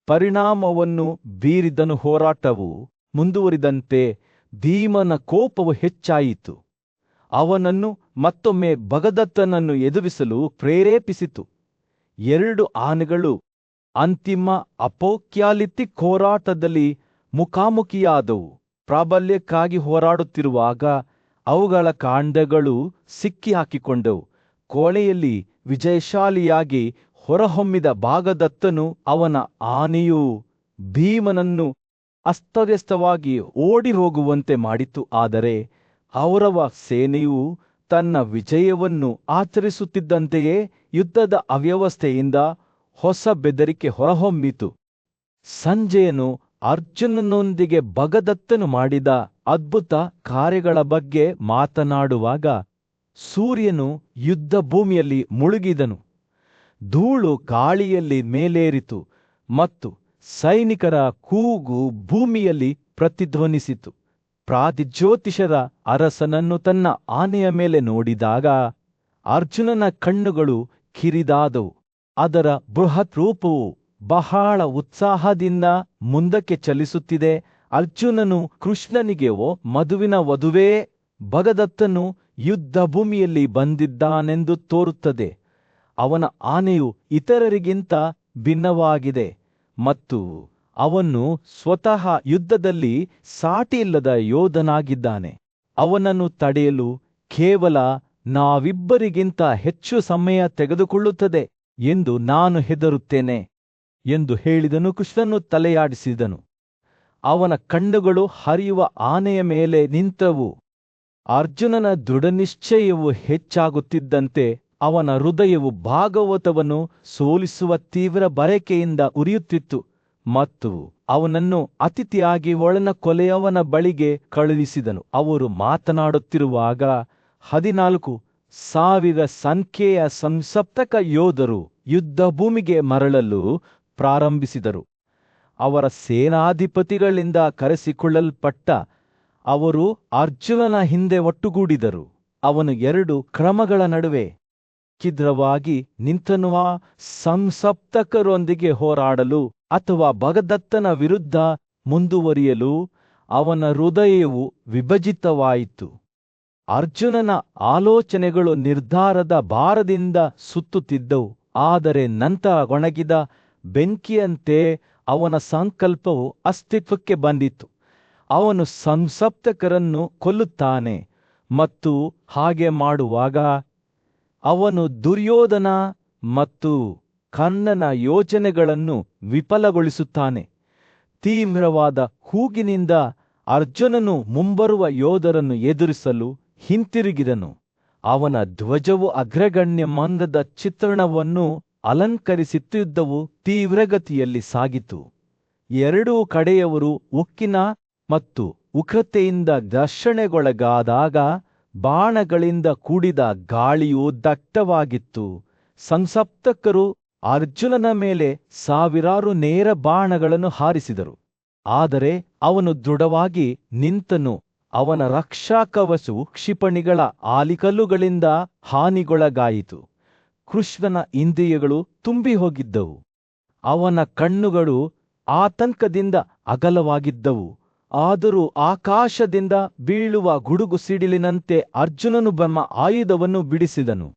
ಪರಿಣಾಮವನ್ನು ಬೀರಿದನು. ಹೋರಾಟವು ಮುಂದುವರಿದಂತೆ ಭೀಮನ ಕೋಪವು ಹೆಚ್ಚಾಯಿತು. ಅವನನ್ನು ಮತ್ತೊಮ್ಮೆ ಭಗದತ್ತನನ್ನು ಎದುರಿಸಲು ಪ್ರೇರೇಪಿಸಿತು. ಎರಡು ಆನೆಗಳು ಅಂತಿಮ ಅಪೋಕ್ಯಾಲಿಪ್ಟಿಕ್ ಹೋರಾಟದಲ್ಲಿ ಮುಖಾಮುಖಿಯಾದವು. ಪ್ರಾಬಲ್ಯಕ್ಕಾಗಿ ಹೋರಾಡುತ್ತಿರುವಾಗ ಅವುಗಳ ಕಾಂಡಗಳು ಸಿಕ್ಕಿಹಾಕಿಕೊಂಡವು. ಕೊಳೆಯಲ್ಲಿ ವಿಜಯಶಾಲಿಯಾಗಿ ಹೊರಹೊಮ್ಮಿದ ಭಾಗದತ್ತನು ಅವನ ಆನೆಯು ಭೀಮನನ್ನು ಅಸ್ತವ್ಯಸ್ತವಾಗಿ ಓಡಿ ಹೋಗುವಂತೆ ಮಾಡಿತು. ಆದರೆ ಕೌರವ ಸೇನೆಯು ತನ್ನ ವಿಜಯವನ್ನು ಆಚರಿಸುತ್ತಿದ್ದಂತೆಯೇ ಯುದ್ಧದ ಅವ್ಯವಸ್ಥೆಯಿಂದ ಹೊಸ ಬೆದರಿಕೆ ಹೊರಹೊಮ್ಮಿತು. ಸಂಜಯನು ಅರ್ಜುನನೊಂದಿಗೆ ಭಗದತ್ತನು ಮಾಡಿದ ಅದ್ಭುತ ಕಾರ್ಯಗಳ ಬಗ್ಗೆ ಮಾತನಾಡುವಾಗ ಸೂರ್ಯನು ಯುದ್ಧ ಭೂಮಿಯಲ್ಲಿ ಮುಳುಗಿದನು. ಧೂಳು ಗಾಳಿಯಲ್ಲಿ ಮೇಲೇರಿತು ಮತ್ತು ಸೈನಿಕರ ಕೂಗು ಭೂಮಿಯಲ್ಲಿ ಪ್ರತಿಧ್ವನಿಸಿತು. ಪ್ರಾಗ್ಜ್ಯೋತಿಷರ ಅರಸನನ್ನು ತನ್ನ ಆನೆಯ ಮೇಲೆ ನೋಡಿದಾಗ ಅರ್ಜುನನ ಕಣ್ಣುಗಳು ಕಿರಿದಾದವು. ಅದರ ಬೃಹತ್ ರೂಪವು ಬಹಳ ಉತ್ಸಾಹದಿಂದ ಮುಂದಕ್ಕೆ ಚಲಿಸುತ್ತಿದೆ. ಅರ್ಜುನನು ಕೃಷ್ಣನಿಗೆ ಓ ಮಧುವಿನ ವಧುವೇ, ಭಗದತ್ತನು ಯುದ್ಧ ಭೂಮಿಯಲ್ಲಿ ಬಂದಿದ್ದಾನೆಂದು ತೋರುತ್ತದೆ. ಅವನ ಆನೆಯು ಇತರರಿಗಿಂತ ಭಿನ್ನವಾಗಿದೆ ಮತ್ತು ಅವನು ಸ್ವತಃ ಯುದ್ಧದಲ್ಲಿ ಸಾಟಿಯಿಲ್ಲದ ಯೋಧನಾಗಿದ್ದಾನೆ. ಅವನನ್ನು ತಡೆಯಲು ಕೇವಲ ನಾವಿಬ್ಬರಿಗಿಂತ ಹೆಚ್ಚು ಸಮಯ ತೆಗೆದುಕೊಳ್ಳುತ್ತದೆ ಎಂದು ನಾನು ಹೆದರುತ್ತೇನೆ ಎಂದು ಹೇಳಿದನು. ಕೃಷ್ಣನು ತಲೆಯಾಡಿಸಿದನು. ಅವನ ಕಣ್ಣುಗಳು ಹರಿಯುವ ಆನೆಯ ಮೇಲೆ ನಿಂತವು. ಅರ್ಜುನನ ದೃಢನಿಶ್ಚಯವು ಹೆಚ್ಚಾಗುತ್ತಿದ್ದಂತೆ ಅವನ ಹೃದಯವು ಭಾಗವತವನ್ನು ಸೋಲಿಸುವ ತೀವ್ರ ಬಯಕೆಯಿಂದ ಉರಿಯುತ್ತಿತ್ತು ಮತ್ತು ಅವನನ್ನು ಅತಿಥಿಯಾಗಿ ಒಳನ ಕೊಲೆಯವನ ಬಳಿಗೆ ಕಳುಹಿಸಿದನು. ಅವರು ಮಾತನಾಡುತ್ತಿರುವಾಗ 14,000 ಸಂಖ್ಯೆಯ ಸಂಸಪ್ತಕ ಯೋಧರು ಯುದ್ಧ ಭೂಮಿಗೆ ಮರಳಲು ಪ್ರಾರಂಭಿಸಿದರು. ಅವರ ಸೇನಾಧಿಪತಿಗಳಿಂದ ಕರೆಸಿಕೊಳ್ಳಲ್ಪಟ್ಟ ಅವರು ಅರ್ಜುನನ ಹಿಂದೆ ಒಟ್ಟುಗೂಡಿದರು. ಅವನು 2 ಕ್ರಮಗಳ ನಡುವೆ ಛಿದ್ರವಾಗಿ ನಿಂತನುವ ಸಂಸಪ್ತಕರೊಂದಿಗೆ ಹೋರಾಡಲು ಅಥವಾ ಭಗದತ್ತನ ವಿರುದ್ಧ ಮುಂದುವರಿಯಲು ಅವನ ಹೃದಯವು ವಿಭಜಿತವಾಯಿತು. ಅರ್ಜುನನ ಆಲೋಚನೆಗಳು ನಿರ್ಧಾರದ ಭಾರದಿಂದ ಸುತ್ತುತ್ತಿದ್ದವು, ಆದರೆ ನಂತರ ಒಣಗಿದ ಬೆಂಕಿಯಂತೆ ಅವನ ಸಂಕಲ್ಪವು ಅಸ್ತಿತ್ವಕ್ಕೆ ಬಂದಿತು. ಅವನು ಸಂಸಪ್ತಕರನ್ನು ಕೊಲ್ಲುತ್ತಾನೆ ಮತ್ತು ಹಾಗೆ ಮಾಡುವಾಗ ಅವನು ದುರ್ಯೋಧನ ಮತ್ತು ಕರ್ಣನ ಯೋಜನೆಗಳನ್ನು ವಿಫಲಗೊಳಿಸುತ್ತಾನೆ. ತೀವ್ರವಾದ ಕೂಗಿನಿಂದ ಅರ್ಜುನನು ಮುಂಬರುವ ಯೋಧರನ್ನು ಎದುರಿಸಲು ಹಿಂತಿರುಗಿದನು. ಅವನ ಧ್ವಜವು ಅಗ್ರಗಣ್ಯ ಮಂದದ ಚಿತ್ರಣವನ್ನು ಅಲಂಕರಿಸಿತ್ತು. ಯುದ್ಧವು ತೀವ್ರಗತಿಯಲ್ಲಿ ಸಾಗಿತು. ಎರಡೂ ಕಡೆಯವರು ಉಕ್ಕಿನ ಮತ್ತು ಉಗ್ರತೆಯಿಂದ ಘರ್ಷಣೆಗೊಳಗಾದಾಗ ಬಾಣಗಳಿಂದ ಕೂಡಿದ ಗಾಳಿಯು ದಟ್ಟವಾಗಿತ್ತು. ಸಂಸಪ್ತಕರು ಅರ್ಜುನನ ಮೇಲೆ ಸಾವಿರಾರು ನೇರ ಬಾಣಗಳನ್ನು ಹಾರಿಸಿದರು, ಆದರೆ ಅವನು ದೃಢವಾಗಿ ನಿಂತನು. ಅವನ ರಕ್ಷಾಕವಚವು ಕ್ಷಿಪಣಿಗಳ ಆಲಿಕಲ್ಲುಗಳಿಂದ ಹಾನಿಗೊಳಗಾಯಿತು. ಕೃಷ್ಣನ ಇಂದ್ರಿಯಗಳು ತುಂಬಿ ಹೋಗಿದ್ದವು. ಅವನ ಕಣ್ಣುಗಳು ಆತಂಕದಿಂದ ಅಗಲವಾಗಿದ್ದವು. ಆದರೂ ಆಕಾಶದಿಂದ ಬೀಳುವ ಗುಡುಗು ಸಿಡಿಲಿನಂತೆ ಅರ್ಜುನನು ಬ್ರಹ್ಮ ಆಯುಧವನ್ನು ಬಿಡಿಸಿದನು.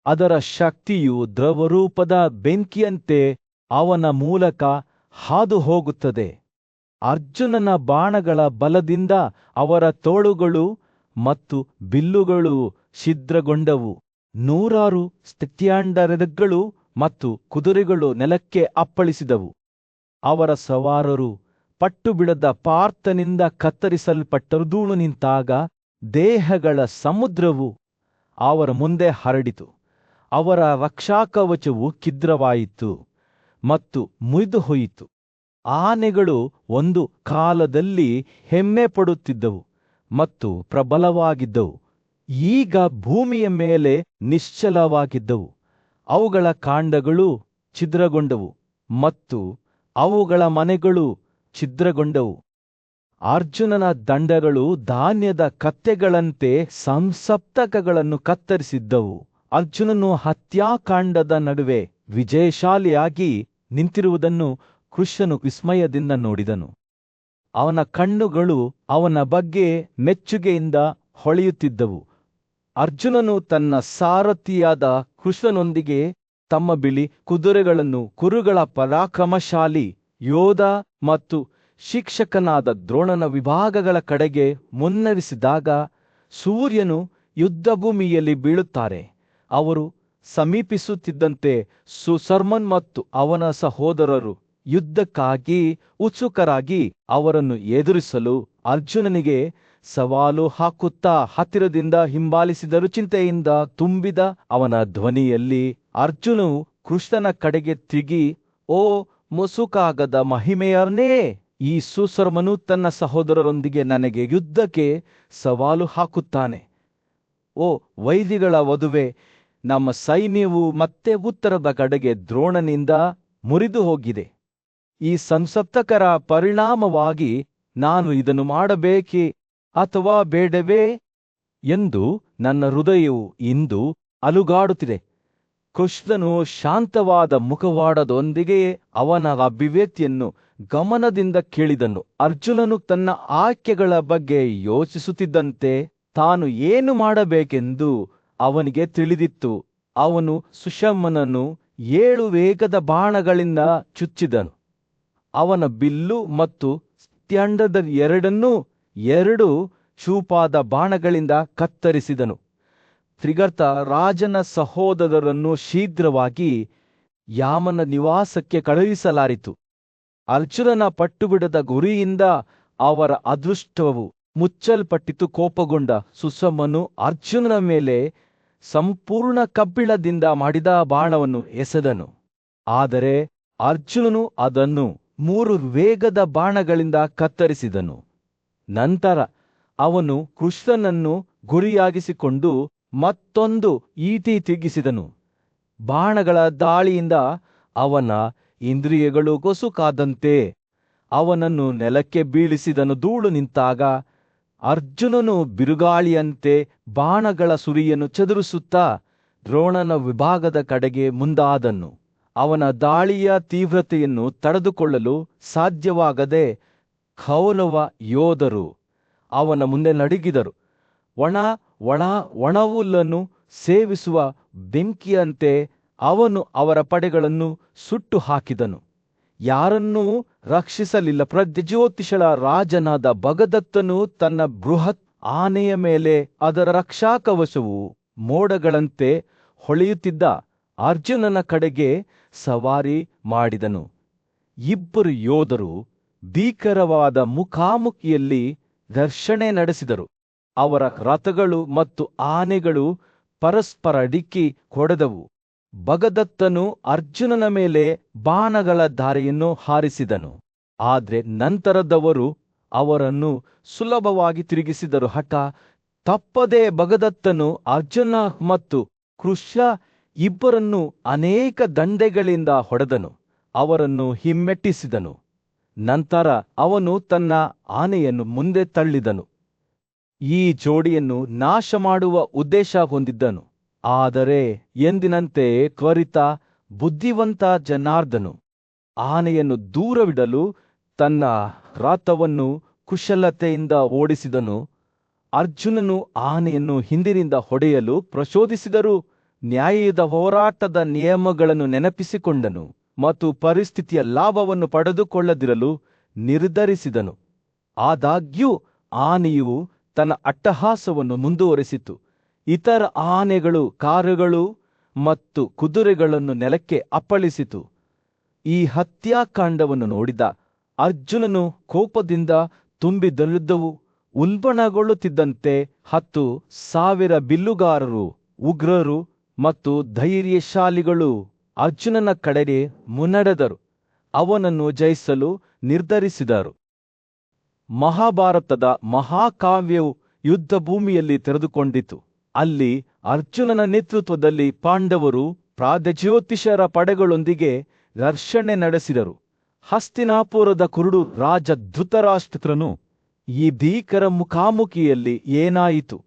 ಅದರ ಶಕ್ತಿಯು ದ್ರವರೂಪದ ಬೆಂಕಿಯಂತೆ ಅವನ ಮೂಲಕ ಹಾದು ಹೋಗುತ್ತದೆ. ಅರ್ಜುನನ ಬಾಣಗಳ ಬಲದಿಂದ ಅವರ ತೋಳುಗಳು ಮತ್ತು ಬಿಲ್ಲುಗಳು ಛಿದ್ರಗೊಂಡವು. ನೂರಾರು ಸ್ಥಿತ್ಯಾಂಡರಗಳು ಮತ್ತು ಕುದುರೆಗಳು ನೆಲಕ್ಕೆ ಅಪ್ಪಳಿಸಿದವು. ಅವರ ಸವಾರರು ಪಟ್ಟುಬಿಡದ ಪಾರ್ಥನಿಂದ ಕತ್ತರಿಸಲ್ಪಟ್ಟರು. ಧೂಳು ನಿಂತಾಗ ದೇಹಗಳ ಸಮುದ್ರವು ಅವರ ಮುಂದೆ ಹರಡಿತು. ಅವರ ರಕ್ಷಾಕವಚವು ಛಿದ್ರವಾಯಿತು ಮತ್ತು ಮುರಿದು ಹೋಯಿತು. ಆನೆಗಳು ಒಂದು ಕಾಲದಲ್ಲಿ ಹೆಮ್ಮೆ ಪಡುತ್ತಿದ್ದವು ಮತ್ತು ಪ್ರಬಲವಾಗಿದ್ದವು, ಈಗ ಭೂಮಿಯ ಮೇಲೆ ನಿಶ್ಚಲವಾಗಿದ್ದವು. ಅವುಗಳ ಕಾಂಡಗಳು ಛಿದ್ರಗೊಂಡವು ಮತ್ತು ಅವುಗಳ ಮನೆಗಳು ಛಿದ್ರಗೊಂಡವು. ಅರ್ಜುನನ ದಂಡಗಳು ಧಾನ್ಯದ ಕತ್ತೆಗಳಂತೆ ಸಂಸಪ್ತಕಗಳನ್ನು ಕತ್ತರಿಸಿದ್ದವು. ಅರ್ಜುನನು ಹತ್ಯಾಕಾಂಡದ ನಡುವೆ ವಿಜಯಶಾಲಿಯಾಗಿ ನಿಂತಿರುವುದನ್ನು ಕೃಷ್ಣನು ವಿಸ್ಮಯದಿಂದ ನೋಡಿದನು. ಅವನ ಕಣ್ಣುಗಳು ಅವನ ಬಗ್ಗೆ ಮೆಚ್ಚುಗೆಯಿಂದ ಹೊಳೆಯುತ್ತಿದ್ದವು. ಅರ್ಜುನನು ತನ್ನ ಸಾರಥಿಯಾದ ಕೃಷ್ಣನೊಂದಿಗೆ ತಮ್ಮ ಬಿಳಿ ಕುದುರೆಗಳನ್ನು ಕುರುಗಳ ಪರಾಕ್ರಮಶಾಲಿ ಯೋಧ ಮತ್ತು ಶಿಕ್ಷಕನಾದ ದ್ರೋಣನ ವಿಭಾಗಗಳ ಕಡೆಗೆ ಮುನ್ನಡೆಸಿದಾಗ ಸೂರ್ಯನು ಯುದ್ಧಭೂಮಿಯಲ್ಲಿ ಬೀಳುತ್ತಾರೆ. ಅವರು ಸಮೀಪಿಸುತ್ತಿದ್ದಂತೆ ಸುಶರ್ಮನ್ ಮತ್ತು ಅವನ ಸಹೋದರರು ಯುದ್ಧಕ್ಕಾಗಿ ಉತ್ಸುಕರಾಗಿ ಅವರನ್ನು ಎದುರಿಸಲು ಅರ್ಜುನನಿಗೆ ಸವಾಲು ಹಾಕುತ್ತಾ ಹತ್ತಿರದಿಂದ ಹಿಂಬಾಲಿಸಿದರು. ಚಿಂತೆಯಿಂದ ತುಂಬಿದ ಅವನ ಧ್ವನಿಯಲ್ಲಿ ಅರ್ಜುನನು ಕೃಷ್ಣನ ಕಡೆಗೆ ತಿರುಗಿ, ಓ ಮುಸುಕಾಗದ ಮಹಿಮೆಯರನೇ, ಈ ಸುಶರ್ಮನು ತನ್ನ ಸಹೋದರರೊಂದಿಗೆ ನನಗೆ ಯುದ್ಧಕ್ಕೆ ಸವಾಲು ಹಾಕುತ್ತಾನೆ. ಓ ವೈದಿಗಳ ವಧುವೆ, ನಮ್ಮ ಸೈನ್ಯವು ಮತ್ತೆ ಉತ್ತರದ ಕಡೆಗೆ ದ್ರೋಣನಿಂದ ಮುರಿದು ಹೋಗಿದೆ. ಈ ಸಂಸಪ್ತಕರ ಪರಿಣಾಮವಾಗಿ ನಾನು ಇದನ್ನು ಮಾಡಬೇಕೇ ಅಥವಾ ಬೇಡವೇ ಎಂದು ನನ್ನ ಹೃದಯವು ಇಂದು ಅಲುಗಾಡುತ್ತಿದೆ. ಕೃಷ್ಣನು ಶಾಂತವಾದ ಮುಖವಾಡದೊಂದಿಗೆ ಅವನ ಅಭಿವ್ಯಕ್ತಿಯನ್ನು ಗಮನದಿಂದ ಕೇಳಿದನು. ಅರ್ಜುನನು ತನ್ನ ಆಯ್ಕೆಗಳ ಬಗ್ಗೆ ಯೋಚಿಸುತ್ತಿದ್ದಂತೆ ತಾನು ಏನು ಮಾಡಬೇಕೆಂದು ಅವನಿಗೆ ತಿಳಿದಿತ್ತು. ಅವನು ಸುಶರ್ಮನನ್ನು 7 ವೇಗದ ಬಾಣಗಳಿಂದ ಚುಚ್ಚಿದನು. ಅವನ ಬಿಲ್ಲು ಮತ್ತು ತ್ಯಂಡದ ಎರಡನ್ನೂ 2 ಚೂಪಾದ ಬಾಣಗಳಿಂದ ಕತ್ತರಿಸಿದನು. ತ್ರಿಗರ್ತ ರಾಜನ ಸಹೋದರರನ್ನು ಶೀಘ್ರವಾಗಿ ಯಾಮನ ನಿವಾಸಕ್ಕೆ ಕಳುಹಿಸಲಾಯಿತು. ಅರ್ಜುನನ ಪಟ್ಟುಬಿಡದ ಗುರಿಯಿಂದ ಅವರ ಅದೃಷ್ಟವು ಮುಚ್ಚಲ್ಪಟ್ಟಿತು. ಕೋಪಗೊಂಡ ಸುಶರ್ಮನು ಅರ್ಜುನನ ಮೇಲೆ ಸಂಪೂರ್ಣ ಕಬ್ಬಿಣದಿಂದ ಮಾಡಿದ ಬಾಣವನ್ನು ಎಸೆದನು. ಆದರೆ ಅರ್ಜುನನು ಅದನ್ನು 3 ವೇಗದ ಬಾಣಗಳಿಂದ ಕತ್ತರಿಸಿದನು. ನಂತರ ಅವನು ಕೃಷ್ಣನನ್ನು ಗುರಿಯಾಗಿಸಿಕೊಂಡು ಮತ್ತೊಂದು ಈಟಿ ತಿರುಗಿಸಿದನು. ಬಾಣಗಳ ದಾಳಿಯಿಂದ ಅವನ ಇಂದ್ರಿಯಗಳು ಗೊಸುಕಾದಂತೆ ಅವನನ್ನು ನೆಲಕ್ಕೆ ಬೀಳಿಸಿದನು. ಧೂಳು ನಿಂತಾಗ ಅರ್ಜುನನು ಬಿರುಗಾಳಿಯಂತೆ ಬಾಣಗಳ ಸುರಿಯನ್ನು ಚದುರಿಸುತ್ತಾ ದ್ರೋಣನ ವಿಭಾಗದ ಕಡೆಗೆ ಮುಂದಾದನು. ಅವನ ದಾಳಿಯ ತೀವ್ರತೆಯನ್ನು ತಡೆದುಕೊಳ್ಳಲು ಸಾಧ್ಯವಾಗದೆ ಕೌರವ ಯೋಧರು ಅವನ ಮುಂದೆ ನಡುಗಿದರು. ಒಣಹುಲ್ಲನ್ನು ಸೇವಿಸುವ ಬೆಂಕಿಯಂತೆ ಅವನು ಅವರ ಪಡೆಗಳನ್ನು ಸುಟ್ಟು ಹಾಕಿದನು. ಯಾರನ್ನೂ ರಕ್ಷಿಸಲಿಲ್ಲ. ಪ್ರಜ್ಯೋತಿಷಳ ರಾಜನಾದ ಭಗದತ್ತನು ತನ್ನ ಬೃಹತ್ ಆನೆಯ ಮೇಲೆ ಅದರ ರಕ್ಷಾಕವಚವು ಮೋಡಗಳಂತೆ ಹೊಳೆಯುತ್ತಿದ್ದ ಅರ್ಜುನನ ಕಡೆಗೆ ಸವಾರಿ ಮಾಡಿದನು. ಇಬ್ಬರು ಯೋಧರು ಭೀಕರವಾದ ಮುಖಾಮುಖಿಯಲ್ಲಿ ಘರ್ಷಣೆ ನಡೆಸಿದರು. ಅವರ ರಥಗಳು ಮತ್ತು ಆನೆಗಳು ಪರಸ್ಪರ ಡಿಕ್ಕಿ ಹೊಡೆದವು. ಭಗದತ್ತನು ಅರ್ಜುನನ ಮೇಲೆ ಬಾಣಗಳ ಧಾರೆಯನ್ನು ಹಾರಿಸಿದನು. ಆದರೆ ನಂತರದವರು ಅವರನ್ನು ಸುಲಭವಾಗಿ ತಿರುಗಿಸಿದರು. ಹಠ ತಪ್ಪದೆ ಭಗದತ್ತನು ಅರ್ಜುನ ಮತ್ತು ಕೃಷ್ಣ ಇಬ್ಬರನ್ನು ಅನೇಕ ದಂಡೆಗಳಿಂದ ಹೊಡೆದನು. ಅವರನ್ನು ಹಿಮ್ಮೆಟ್ಟಿಸಿದನು. ನಂತರ ಅವನು ತನ್ನ ಆನೆಯನ್ನು ಮುಂದೆ ತಳ್ಳಿದನು. ಈ ಜೋಡಿಯನ್ನು ನಾಶ ಮಾಡುವ ಉದ್ದೇಶ ಹೊಂದಿದ್ದನು. ಆದರೆ ಎಂದಿನಂತೆ ತ್ವರಿತ ಬುದ್ಧಿವಂತ ಜನಾರ್ದನು ಆನೆಯನ್ನು ದೂರವಿಡಲು ತನ್ನ ರಥವನ್ನು ಕುಶಲತೆಯಿಂದ ಓಡಿಸಿದನು. ಅರ್ಜುನನು ಆನೆಯನ್ನು ಹಿಂದಿನಿಂದ ಹೊಡೆಯಲು ಪ್ರಚೋದಿಸಿದರೂ ನ್ಯಾಯದ ಹೋರಾಟದ ನಿಯಮಗಳನ್ನು ನೆನಪಿಸಿಕೊಂಡನು ಮತ್ತು ಪರಿಸ್ಥಿತಿಯ ಲಾಭವನ್ನು ಪಡೆದುಕೊಳ್ಳದಿರಲು ನಿರ್ಧರಿಸಿದನು. ಆದಾಗ್ಯೂ ಆನೆಯು ತನ್ನ ಅಟ್ಟಹಾಸವನ್ನು ಮುಂದುವರೆಸಿತು. ಇತರ ಆನೆಗಳು, ಕಾರುಗಳು ಮತ್ತು ಕುದುರೆಗಳನ್ನು ನೆಲಕ್ಕೆ ಅಪ್ಪಳಿಸಿತು. ಈ ಹತ್ಯಾಕಾಂಡವನ್ನು ನೋಡಿದ ಅರ್ಜುನನು ಕೋಪದಿಂದ ತುಂಬಿದಲ್ಲಿದ್ದವು. ಉಲ್ಬಣಗೊಳ್ಳುತ್ತಿದ್ದಂತೆ 10,000 ಬಿಲ್ಲುಗಾರರು, ಉಗ್ರರು ಮತ್ತು ಧೈರ್ಯಶಾಲಿಗಳು ಅರ್ಜುನನ ಕಡೆಗೆ ಮುನ್ನಡೆದರು. ಅವನನ್ನು ಜಯಿಸಲು ನಿರ್ಧರಿಸಿದರು. ಮಹಾಭಾರತದ ಮಹಾಕಾವ್ಯವು ಯುದ್ಧಭೂಮಿಯಲ್ಲಿ ತೆರೆದುಕೊಂಡಿತು. ಅಲ್ಲಿ ಅರ್ಜುನನ ನೇತೃತ್ವದಲ್ಲಿ ಪಾಂಡವರು ಪ್ರಾಜ್ಯೋತಿಷರ ಪಡೆಗಳೊಂದಿಗೆ ಘರ್ಷಣೆ ನಡೆಸಿದರು. ಹಸ್ತಿನಾಪುರದ ಕುರುಡು ರಾಜ ಧೃತರಾಷ್ಟ್ರನು ಈ ಭೀಕರ ಮುಖಾಮುಖಿಯಲ್ಲಿ ಏನಾಯಿತು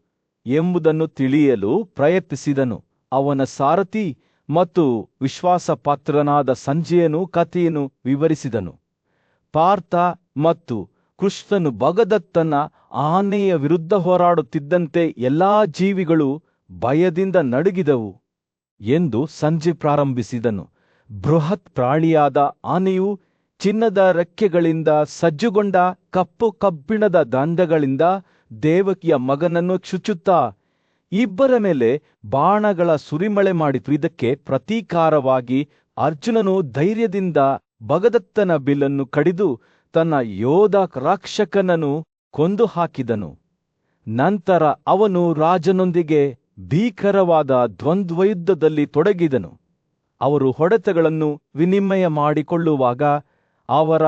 ಎಂಬುದನ್ನು ತಿಳಿಯಲು ಪ್ರಯತ್ನಿಸಿದನು. ಅವನ ಸಾರಥಿ ಮತ್ತು ವಿಶ್ವಾಸಪಾತ್ರನಾದ ಸಂಜಯನು ಕಥೆಯನ್ನು ವಿವರಿಸಿದನು. ಪಾರ್ಥ ಮತ್ತು ಕೃಷ್ಣನು ಭಗದತ್ತನ ಆನೆಯ ವಿರುದ್ಧ ಹೋರಾಡುತ್ತಿದ್ದಂತೆ ಎಲ್ಲಾ ಜೀವಿಗಳು ಭಯದಿಂದ ನಡುಗಿದವು ಎಂದು ಸಂಜೆ ಪ್ರಾರಂಭಿಸಿದನು. ಬೃಹತ್ ಪ್ರಾಣಿಯಾದ ಆನೆಯು ಚಿನ್ನದ ರೆಕ್ಕೆಗಳಿಂದ ಸಜ್ಜುಗೊಂಡ ಕಪ್ಪು ಕಬ್ಬಿಣದ ದಂಡಗಳಿಂದ ದೇವಕಿಯ ಮಗನನ್ನು ಚುಚ್ಚುತ್ತಾ ಇಬ್ಬರ ಮೇಲೆ ಬಾಣಗಳ ಸುರಿಮಳೆ ಮಾಡಿತು. ಇದಕ್ಕೆ ಪ್ರತೀಕಾರವಾಗಿ ಅರ್ಜುನನು ಧೈರ್ಯದಿಂದ ಭಗದತ್ತನ ಬಿಲ್ಲನ್ನು ಕಡಿದು ತನ್ನ ಯೋಧ ರಕ್ಷಕನನ್ನು ಕೊಂದು ಹಾಕಿದನು. ನಂತರ ಅವನು ರಾಜನೊಂದಿಗೆ ಭೀಕರವಾದ ದ್ವಂದ್ವಯುದ್ಧದಲ್ಲಿ ತೊಡಗಿದನು. ಅವರು ಹೊಡೆತಗಳನ್ನು ವಿನಿಮಯ ಮಾಡಿಕೊಳ್ಳುವಾಗ ಅವರ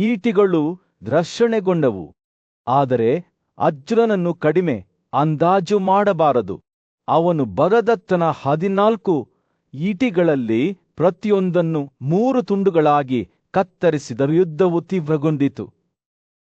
ಈಟಿಗಳು ಘರ್ಷಣೆಗೊಂಡವು. ಆದರೆ ಅರ್ಜುನನನ್ನು ಕಡಿಮೆ ಅಂದಾಜು ಮಾಡಬಾರದು. ಅವನು ಭಗದತ್ತನ 14 ಈಟಿಗಳಲ್ಲಿ ಪ್ರತಿಯೊಂದನ್ನು 3 ತುಂಡುಗಳಾಗಿ ಕತ್ತರಿಸಿದರು. ಯುದ್ಧವು ತೀವ್ರಗೊಂಡಿತು.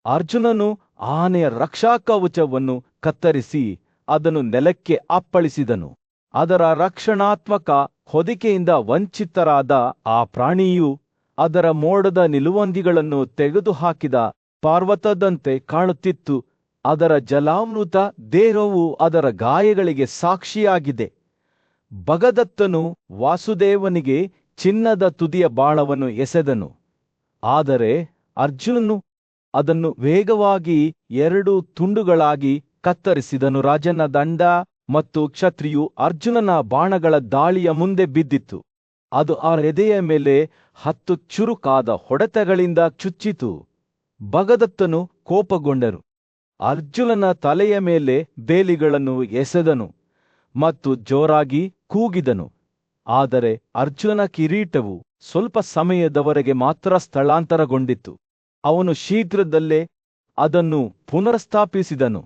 ಅರ್ಜುನನು ಆನೆಯ ರಕ್ಷಾಕವಚವನ್ನು ಕತ್ತರಿಸಿ ಅದನ್ನು ನೆಲಕ್ಕೆ ಅಪ್ಪಳಿಸಿದನು. ಅದರ ರಕ್ಷಣಾತ್ಮಕ ಹೊದಿಕೆಯಿಂದ ವಂಚಿತರಾದ ಆ ಪ್ರಾಣಿಯು ಅದರ ಮೋಡದ ನಿಲುವಂಗಿಗಳನ್ನು ತೆಗೆದುಹಾಕಿದ ಪರ್ವತದಂತೆ ಕಾಣುತ್ತಿತ್ತು. ಅದರ ಜಲಾಮೃತ ದೇಹವು ಅದರ ಗಾಯಗಳಿಗೆ ಸಾಕ್ಷಿಯಾಗಿದೆ. ಭಗದತ್ತನು ವಾಸುದೇವನಿಗೆ ಚಿನ್ನದ ತುದಿಯ ಬಾಣವನ್ನು ಎಸೆದನು. ಆದರೆ ಅರ್ಜುನನು ಅದನ್ನು ವೇಗವಾಗಿ 2 ತುಂಡುಗಳಾಗಿ ಕತ್ತರಿಸಿದನು. ರಾಜನ ದಂಡ ಮತ್ತು ಕ್ಷತ್ರಿಯು ಅರ್ಜುನನ ಬಾಣಗಳ ದಾಳಿಯ ಮುಂದೆ ಬಿದ್ದಿತ್ತು. ಅದು ಆ ಎದೆಯ ಮೇಲೆ 10 ಚುರುಕಾದ ಹೊಡೆತಗಳಿಂದ ಚುಚ್ಚಿತು. ಭಗದತ್ತನು ಕೋಪಗೊಂಡನು. ಅರ್ಜುನನ ತಲೆಯ ಮೇಲೆ ಬೇಲಿಗಳನ್ನು ಎಸೆದನು ಮತ್ತು ಜೋರಾಗಿ ಕೂಗಿದನು. ಆದರೆ ಅರ್ಜುನನ ಕಿರೀಟವು ಸ್ವಲ್ಪ ಸಮಯದವರೆಗೆ ಮಾತ್ರ ಸ್ಥಳಾಂತರಗೊಂಡಿತು. ಅವನು ಶೀಘ್ರದಲ್ಲೇ ಅದನ್ನು ಪುನರ್ಸ್ಥಾಪಿಸಿದನು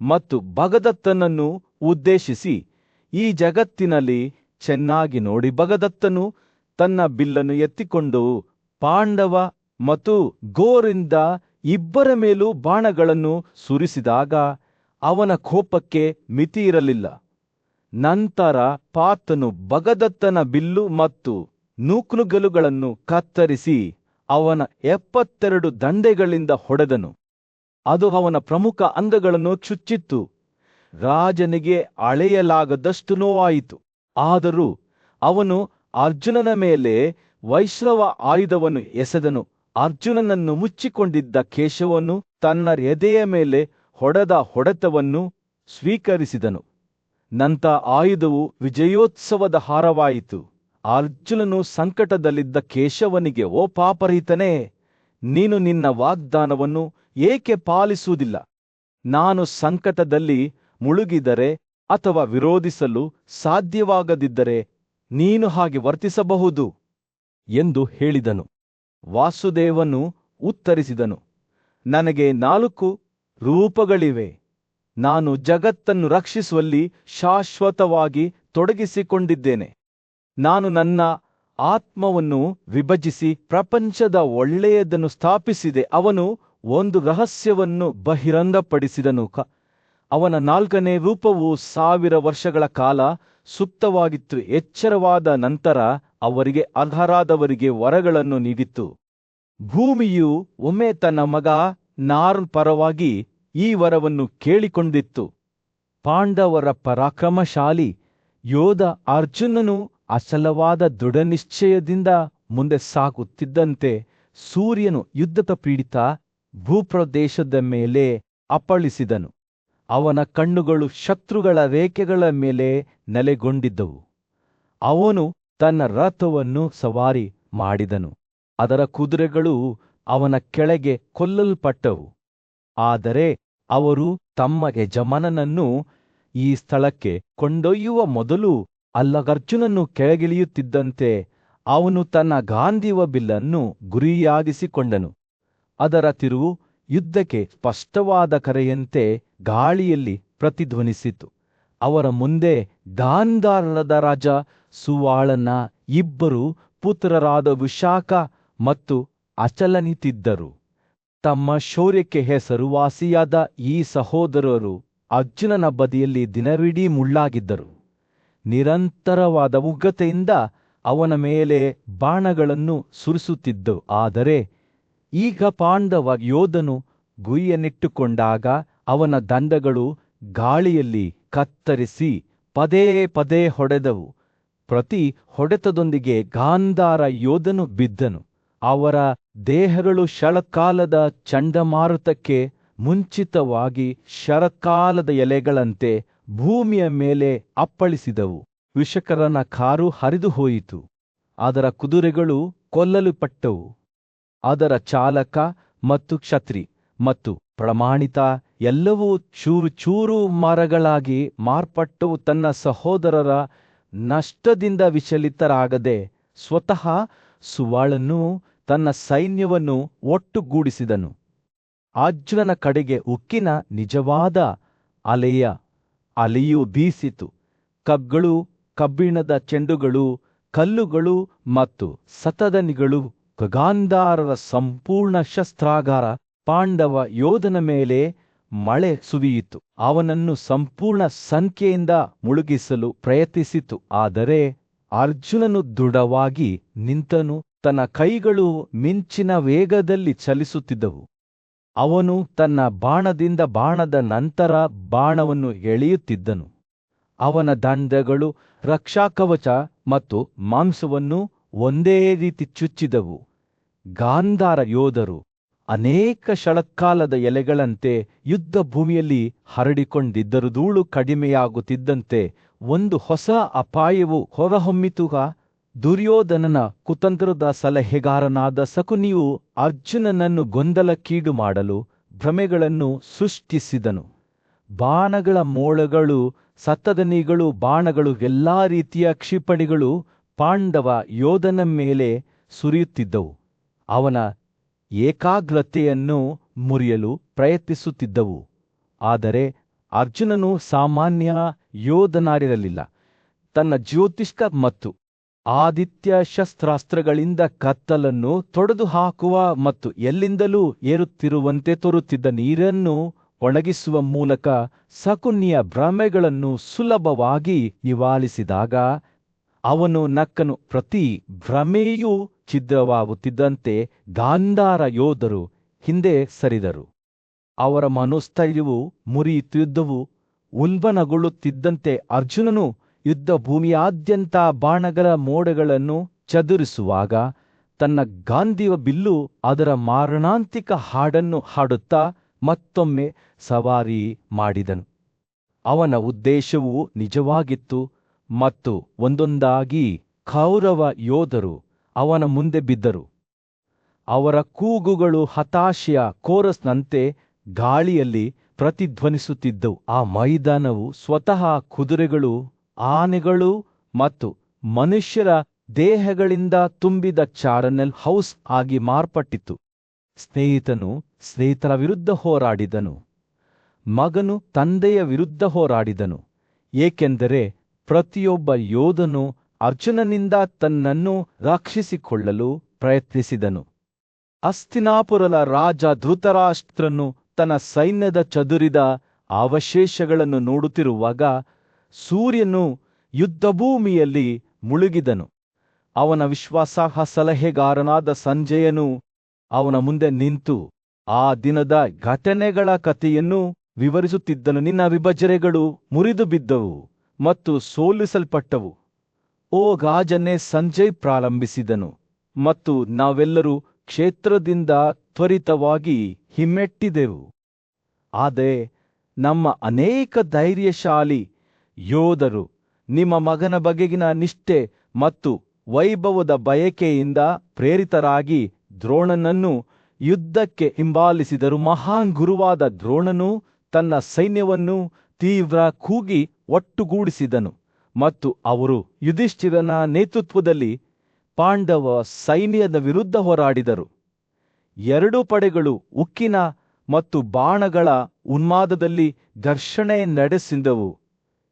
ಮತ್ತು ಭಗದತ್ತನನ್ನು ಉದ್ದೇಶಿಸಿ, ಈ ಜಗತ್ತಿನಲ್ಲಿ ಚೆನ್ನಾಗಿ ನೋಡಿ. ಭಗದತ್ತನು ತನ್ನ ಬಿಲ್ಲನ್ನು ಎತ್ತಿಕೊಂಡು ಪಾಂಡವ ಮತ್ತು ಗೋರಿಂದ ಇಬ್ಬರ ಮೇಲೂ ಬಾಣಗಳನ್ನು ಸುರಿಸಿದಾಗ ಅವನ ಕೋಪಕ್ಕೆ ಮಿತಿಯಿರಲಿಲ್ಲ. ನಂತರ ಪಾರ್ಥನು ಭಗದತ್ತನ ಬಿಲ್ಲು ಮತ್ತು ನೂಕುನುಗ್ಗಲುಗಳನ್ನು ಕತ್ತರಿಸಿ ಅವನ 72 ದಂಡೆಗಳಿಂದ ಹೊಡೆದನು. ಅದು ಅವನ ಪ್ರಮುಖ ಅಂಗಗಳನ್ನು ಚುಚ್ಚಿತ್ತು. ರಾಜನಿಗೆ ಅಳೆಯಲಾಗದಷ್ಟು ನೋವಾಯಿತು. ಆದರೂ ಅವನು ಅರ್ಜುನನ ಮೇಲೆ ವೈಶ್ರವ ಆಯುಧವನ್ನು ಎಸೆದನು. ಅರ್ಜುನನನ್ನು ಮುಚ್ಚಿಕೊಂಡಿದ್ದ ಕೇಶವನು ತನ್ನ ಎದೆಯ ಮೇಲೆ ಹೊಡೆದ ಹೊಡೆತವನ್ನು ಸ್ವೀಕರಿಸಿದನು. ನಂತರ ಆಯುಧವು ವಿಜಯೋತ್ಸವದ ಹಾರವಾಯಿತು. ಅರ್ಜುನನು ಸಂಕಟದಲ್ಲಿದ್ದ ಕೇಶವನಿಗೆ, ಓ ಪಾಪರಹಿತನೇ, ನೀನು ನಿನ್ನ ವಾಗ್ದಾನವನ್ನು ಏಕೆ ಪಾಲಿಸುವುದಿಲ್ಲ? ನಾನು ಸಂಕಟದಲ್ಲಿ ಮುಳುಗಿದರೆ ಅಥವಾ ವಿರೋಧಿಸಲು ಸಾಧ್ಯವಾಗದಿದ್ದರೆ ನೀನು ಹಾಗೆ ವರ್ತಿಸಬಹುದು ಎಂದು ಹೇಳಿದನು. ವಾಸುದೇವನು ಉತ್ತರಿಸಿದನು, ನನಗೆ 4 ರೂಪಗಳಿವೆ. ನಾನು ಜಗತ್ತನ್ನು ರಕ್ಷಿಸುವಲ್ಲಿ ಶಾಶ್ವತವಾಗಿ ತೊಡಗಿಸಿಕೊಂಡಿದ್ದೇನೆ. ನಾನು ನನ್ನ ಆತ್ಮವನ್ನು ವಿಭಜಿಸಿ ಪ್ರಪಂಚದ ಒಳ್ಳೆಯದನ್ನು ಸ್ಥಾಪಿಸಿದೆ. ಅವನು ಒಂದು ರಹಸ್ಯವನ್ನು ಬಹಿರಂಗಪಡಿಸಿದನು. ಅವನ 4ನೇ ರೂಪವು 1000 ವರ್ಷಗಳ ಕಾಲ ಸುಪ್ತವಾಗಿತ್ತು. ಎಚ್ಚರವಾದ ನಂತರ ಅವರಿಗೆ ಅರ್ಹರಾದವರಿಗೆ ವರಗಳನ್ನು ನೀಡಿತು. ಭೂಮಿಯು ಒಮ್ಮೆ ತನ್ನ ಮಗ ನಾರನ್ ಪರವಾಗಿ ಈ ವರವನ್ನು ಕೇಳಿಕೊಂಡಿತ್ತು. ಪಾಂಡವರ ಪರಾಕ್ರಮಶಾಲಿ ಯೋಧ ಅರ್ಜುನನು ಅಚಲವಾದ ದೃಢನಿಶ್ಚಯದಿಂದ ಮುಂದೆ ಸಾಗುತ್ತಿದ್ದಂತೆ ಸೂರ್ಯನು ಯುದ್ಧದ ಪೀಡಿತ ಭೂಪ್ರದೇಶದ ಮೇಲೆ ಅಪ್ಪಳಿಸಿದನು. ಅವನ ಕಣ್ಣುಗಳು ಶತ್ರುಗಳ ರೇಖೆಗಳ ಮೇಲೆ ನೆಲೆಗೊಂಡಿದ್ದವು. ಅವನು ತನ್ನ ರಥವನ್ನು ಸವಾರಿ ಮಾಡಿದನು. ಅದರ ಕುದುರೆಗಳು ಅವನ ಕೆಳಗೆ ಕೊಲ್ಲಲ್ಪಟ್ಟವು. ಆದರೆ ಅವರು ತಮ್ಮ ಯಜಮಾನನನ್ನು ಈ ಸ್ಥಳಕ್ಕೆ ಕೊಂಡೊಯ್ಯುವ ಮೊದಲು ಅರ್ಜುನನು ಕೆಳಗಿಳಿಯುತ್ತಿದ್ದಂತೆ ಅವನು ತನ್ನ ಗಾಂಧೀವ ಬಿಲ್ಲನ್ನು ಗುರಿಯಾಗಿಸಿಕೊಂಡನು. ಅದರ ತಿರುವು ಯುದ್ಧಕ್ಕೆ ಸ್ಪಷ್ಟವಾದ ಕರೆಯಂತೆ ಗಾಳಿಯಲ್ಲಿ ಪ್ರತಿಧ್ವನಿಸಿತು. ಅವರ ಮುಂದೆ ಗಾಂಧಾರದ ರಾಜ ಸುವಾಳನ 2 ಪುತ್ರರಾದ ವಿಶಾಖ ಮತ್ತು ಅಚಲ ನಿಂತಿದ್ದರು. ತಮ್ಮ ಶೌರ್ಯಕ್ಕೆ ಹೆಸರುವಾಸಿಯಾದ ಈ ಸಹೋದರರು ಅರ್ಜುನನ ಬದಿಯಲ್ಲಿ ದಿನವಿಡೀ ಮುಳ್ಳಾಗಿದ್ದರು. ನಿರಂತರವಾದ ಉಗ್ರತೆಯಿಂದ ಅವನ ಮೇಲೆ ಬಾಣಗಳನ್ನು ಸುರಿಸುತ್ತಿದ್ದವು. ಆದರೆ ಈಗ ಪಾಂಡವ ಯೋಧನು ಗುರಿಯನ್ನಿಟ್ಟುಕೊಂಡಾಗ ಅವನ ದಂಡಗಳು ಗಾಳಿಯಲ್ಲಿ ಕತ್ತರಿಸಿ ಪದೇ ಪದೇ ಹೊಡೆದವು. ಪ್ರತಿ ಹೊಡೆತದೊಂದಿಗೆ ಗಾಂಧಾರ ಯೋಧನು ಬಿದ್ದನು. ಅವರ ದೇಹಗಳು ಶರತ್ಕಾಲದ ಚಂಡಮಾರುತಕ್ಕೆ ಮುಂಚಿತವಾಗಿ ಶರತ್ಕಾಲದ ಎಲೆಗಳಂತೆ ಭೂಮಿಯ ಮೇಲೆ ಅಪ್ಪಳಿಸಿದವು. ವಿಷಕರನ ಕಾರು ಹರಿದು ಹೋಯಿತು. ಅದರ ಕುದುರೆಗಳು ಕೊಲ್ಲಲ್ಪಟ್ಟವು. ಅದರ ಚಾಲಕ ಮತ್ತು ಕ್ಷತ್ರಿ ಮತ್ತು ಪ್ರಮಾಣಿತ ಎಲ್ಲವೂ ಚೂರು ಚೂರು ಮರಗಳಾಗಿ ಮಾರ್ಪಟ್ಟವು. ತನ್ನ ಸಹೋದರರ ನಷ್ಟದಿಂದ ವಿಚಲಿತರಾಗದೆ ಸ್ವತಃ ಸುವಾಳನು ತನ್ನ ಸೈನ್ಯವನ್ನು ಒಟ್ಟುಗೂಡಿಸಿದನು. ಅರ್ಜುನನ ಕಡೆಗೆ ಉಕ್ಕಿನ ನಿಜವಾದ ಅಲೆಯು ಬೀಸಿತು. ಕಬ್ಗಳು, ಕಬ್ಬಿಣದ ಚೆಂಡುಗಳು, ಕಲ್ಲುಗಳು ಮತ್ತು ಸತದನಿಗಳು, ಗಾಂಧಾರರ ಸಂಪೂರ್ಣ ಶಸ್ತ್ರಾಗಾರ ಪಾಂಡವ ಯೋಧನ ಮೇಲೆ ಮಳೆ ಸುರಿಯಿತು. ಅವನನ್ನು ಸಂಪೂರ್ಣ ಸಂಖ್ಯೆಯಿಂದ ಮುಳುಗಿಸಲು ಪ್ರಯತ್ನಿಸಿತು. ಆದರೆ ಅರ್ಜುನನು ದೃಢವಾಗಿ ನಿಂತನು. ತನ್ನ ಕೈಗಳು ಮಿಂಚಿನ ವೇಗದಲ್ಲಿ ಚಲಿಸುತ್ತಿದ್ದವು. ಅವನು ತನ್ನ ಬಾಣದಿಂದ ಬಾಣದ ನಂತರ ಬಾಣವನ್ನು ಎಳೆಯುತ್ತಿದ್ದನು. ಅವನ ದಂಡಗಳು ರಕ್ಷಾಕವಚ ಮತ್ತು ಮಾಂಸವನ್ನು ಒಂದೇ ರೀತಿ ಚುಚ್ಚಿದವು. ಗಾಂಧಾರ ಯೋಧರು ಅನೇಕ ಶರತ್ಕಾಲದ ಎಲೆಗಳಂತೆ ಯುದ್ಧ ಭೂಮಿಯಲ್ಲಿ ಹರಡಿಕೊಂಡಿದ್ದರು. ಧೂಳು ಕಡಿಮೆಯಾಗುತ್ತಿದ್ದಂತೆ ಒಂದು ಹೊಸ ಅಪಾಯವು ಹೊರಹೊಮ್ಮಿತು. ದುರ್ಯೋಧನನ ಕುತಂತ್ರದ ಸಲಹೆಗಾರನಾದ ಶಕುನಿಯು ಅರ್ಜುನನನ್ನು ಗೊಂದಲಕ್ಕೀಡು ಮಾಡಲು ಭ್ರಮೆಗಳನ್ನು ಸೃಷ್ಟಿಸಿದನು. ಬಾಣಗಳ ಮೋಳಗಳು, ಸತದನಿಗಳು, ಬಾಣಗಳು, ಎಲ್ಲಾ ರೀತಿಯ ಕ್ಷಿಪಣಿಗಳು ಪಾಂಡವ ಯೋಧನ ಮೇಲೆ ಸುರಿಯುತ್ತಿದ್ದವು. ಅವನ ಏಕಾಗ್ರತೆಯನ್ನು ಮುರಿಯಲು ಪ್ರಯತ್ನಿಸುತ್ತಿದ್ದವು. ಆದರೆ ಅರ್ಜುನನು ಸಾಮಾನ್ಯ ಯೋಧನಾಗಿರಲಿಲ್ಲ. ತನ್ನ ಜ್ಯೋತಿಷ್ಕ ಮತ್ತು ಆದಿತ್ಯ ಶಸ್ತ್ರಾಸ್ತ್ರಗಳಿಂದ ಕತ್ತಲನ್ನು ತೊಡೆದು ಹಾಕುವ ಮತ್ತು ಎಲ್ಲಿಂದಲೂ ಏರುತ್ತಿರುವಂತೆ ತೋರುತ್ತಿದ್ದ ನೀರನ್ನು ಒಣಗಿಸುವ ಮೂಲಕ ಶಕುನಿಯ ಭ್ರಮೆಗಳನ್ನು ಸುಲಭವಾಗಿ ನಿವಾರಿಸಿದಾಗ ಅವನು ನಕ್ಕನು. ಪ್ರತಿ ಭ್ರಮೆಯೂ ಛಿದ್ರವಾಗುತ್ತಿದ್ದಂತೆ ಗಾಂಧಾರ ಯೋಧರು ಹಿಂದೆ ಸರಿದರು. ಅವರ ಮನೋಸ್ಥೈರ್ಯವು ಮುರಿಯುತ್ತಿದ್ದವು. ಉಲ್ಬಣಗೊಳ್ಳುತ್ತಿದ್ದಂತೆ ಅರ್ಜುನನು ಯುದ್ಧ ಭೂಮಿಯಾದ್ಯಂತ ಬಾಣಗಳ ಮೋಡಗಳನ್ನು ಚದುರಿಸುವಾಗ ತನ್ನ ಗಾಂಧೀವ ಬಿಲ್ಲು ಅದರ ಮಾರಣಾಂತಿಕ ಹಾಡನ್ನು ಹಾಡುತ್ತಾ ಮತ್ತೊಮ್ಮೆ ಸವಾರಿ ಮಾಡಿದನು. ಅವನ ಉದ್ದೇಶವು ನಿಜವಾಗಿತ್ತು ಮತ್ತು ಒಂದೊಂದಾಗಿ ಕೌರವ ಯೋಧರು ಅವನ ಮುಂದೆ ಬಿದ್ದರು. ಅವರ ಕೂಗುಗಳು ಹತಾಶೆಯ ಕೋರಸ್ನಂತೆ ಗಾಳಿಯಲ್ಲಿ ಪ್ರತಿಧ್ವನಿಸುತ್ತಿದ್ದವು. ಆ ಮೈದಾನವು ಸ್ವತಃ ಕುದುರೆಗಳು, ಆನೆಗಳು ಮತ್ತು ಮನುಷ್ಯರ ದೇಹಗಳಿಂದ ತುಂಬಿದ ಚಾರನೆಲ್ ಹೌಸ್ ಆಗಿ ಮಾರ್ಪಟ್ಟಿತು. ಸ್ನೇಹಿತನು ಸ್ನೇಹಿತರ ವಿರುದ್ಧ ಹೋರಾಡಿದನು. ಮಗನು ತಂದೆಯ ವಿರುದ್ಧ ಹೋರಾಡಿದನು. ಏಕೆಂದರೆ ಪ್ರತಿಯೊಬ್ಬ ಯೋಧನು ಅರ್ಜುನನಿಂದ ತನ್ನನ್ನು ರಕ್ಷಿಸಿಕೊಳ್ಳಲು ಪ್ರಯತ್ನಿಸಿದನು. ಹಸ್ತಿನಾಪುರದ ರಾಜ ಧೃತರಾಷ್ಟ್ರನು ತನ್ನ ಸೈನ್ಯದ ಚದುರಿದ ಅವಶೇಷಗಳನ್ನು ನೋಡುತ್ತಿರುವಾಗ ಸೂರ್ಯನು ಯುದ್ಧಭೂಮಿಯಲ್ಲಿ ಮುಳುಗಿದನು. ಅವನ ವಿಶ್ವಾಸಾರ್ಹ ಸಲಹೆಗಾರನಾದ ಸಂಜಯನು ಅವನ ಮುಂದೆ ನಿಂತು ಆ ದಿನದ ಘಟನೆಗಳ ಕಥೆಯನ್ನು ವಿವರಿಸುತ್ತಿದ್ದನು. ನಿನ್ನ ವಿಭಜನೆಗಳು ಮುರಿದು ಬಿದ್ದವು ಮತ್ತು ಸೋಲಿಸಲ್ಪಟ್ಟವು. ಓ ರಾಜನೇ, ಸಂಜಯ್ ಪ್ರಾರಂಭಿಸಿದನು, ಮತ್ತು ನಾವೆಲ್ಲರೂ ಕ್ಷೇತ್ರದಿಂದ ತ್ವರಿತವಾಗಿ ಹಿಮ್ಮೆಟ್ಟಿದೆವು. ಆದರೆ ನಮ್ಮ ಅನೇಕ ಧೈರ್ಯಶಾಲಿ ಯೋಧರು ನಿಮ್ಮ ಮಗನ ಬಗೆಗಿನ ನಿಷ್ಠೆ ಮತ್ತು ವೈಭವದ ಬಯಕೆಯಿಂದ ಪ್ರೇರಿತರಾಗಿ ದ್ರೋಣನನ್ನು ಯುದ್ಧಕ್ಕೆ ಹಿಂಬಾಲಿಸಿದರು. ಮಹಾನ್ ಗುರುವಾದ ದ್ರೋಣನು ತನ್ನ ಸೈನ್ಯವನ್ನು ತೀವ್ರ ಕೂಗಿ ಒಟ್ಟುಗೂಡಿಸಿದನು ಮತ್ತು ಅವರು ಯುಧಿಷ್ಠಿರನ ನೇತೃತ್ವದಲ್ಲಿ ಪಾಂಡವ ಸೈನ್ಯದ ವಿರುದ್ಧ ಹೋರಾಡಿದರು. ಎರಡೂ ಪಡೆಗಳು ಉಕ್ಕಿನ ಮತ್ತು ಬಾಣಗಳ ಉನ್ಮಾದದಲ್ಲಿ ಘರ್ಷಣೆ ನಡೆಸಿದವು.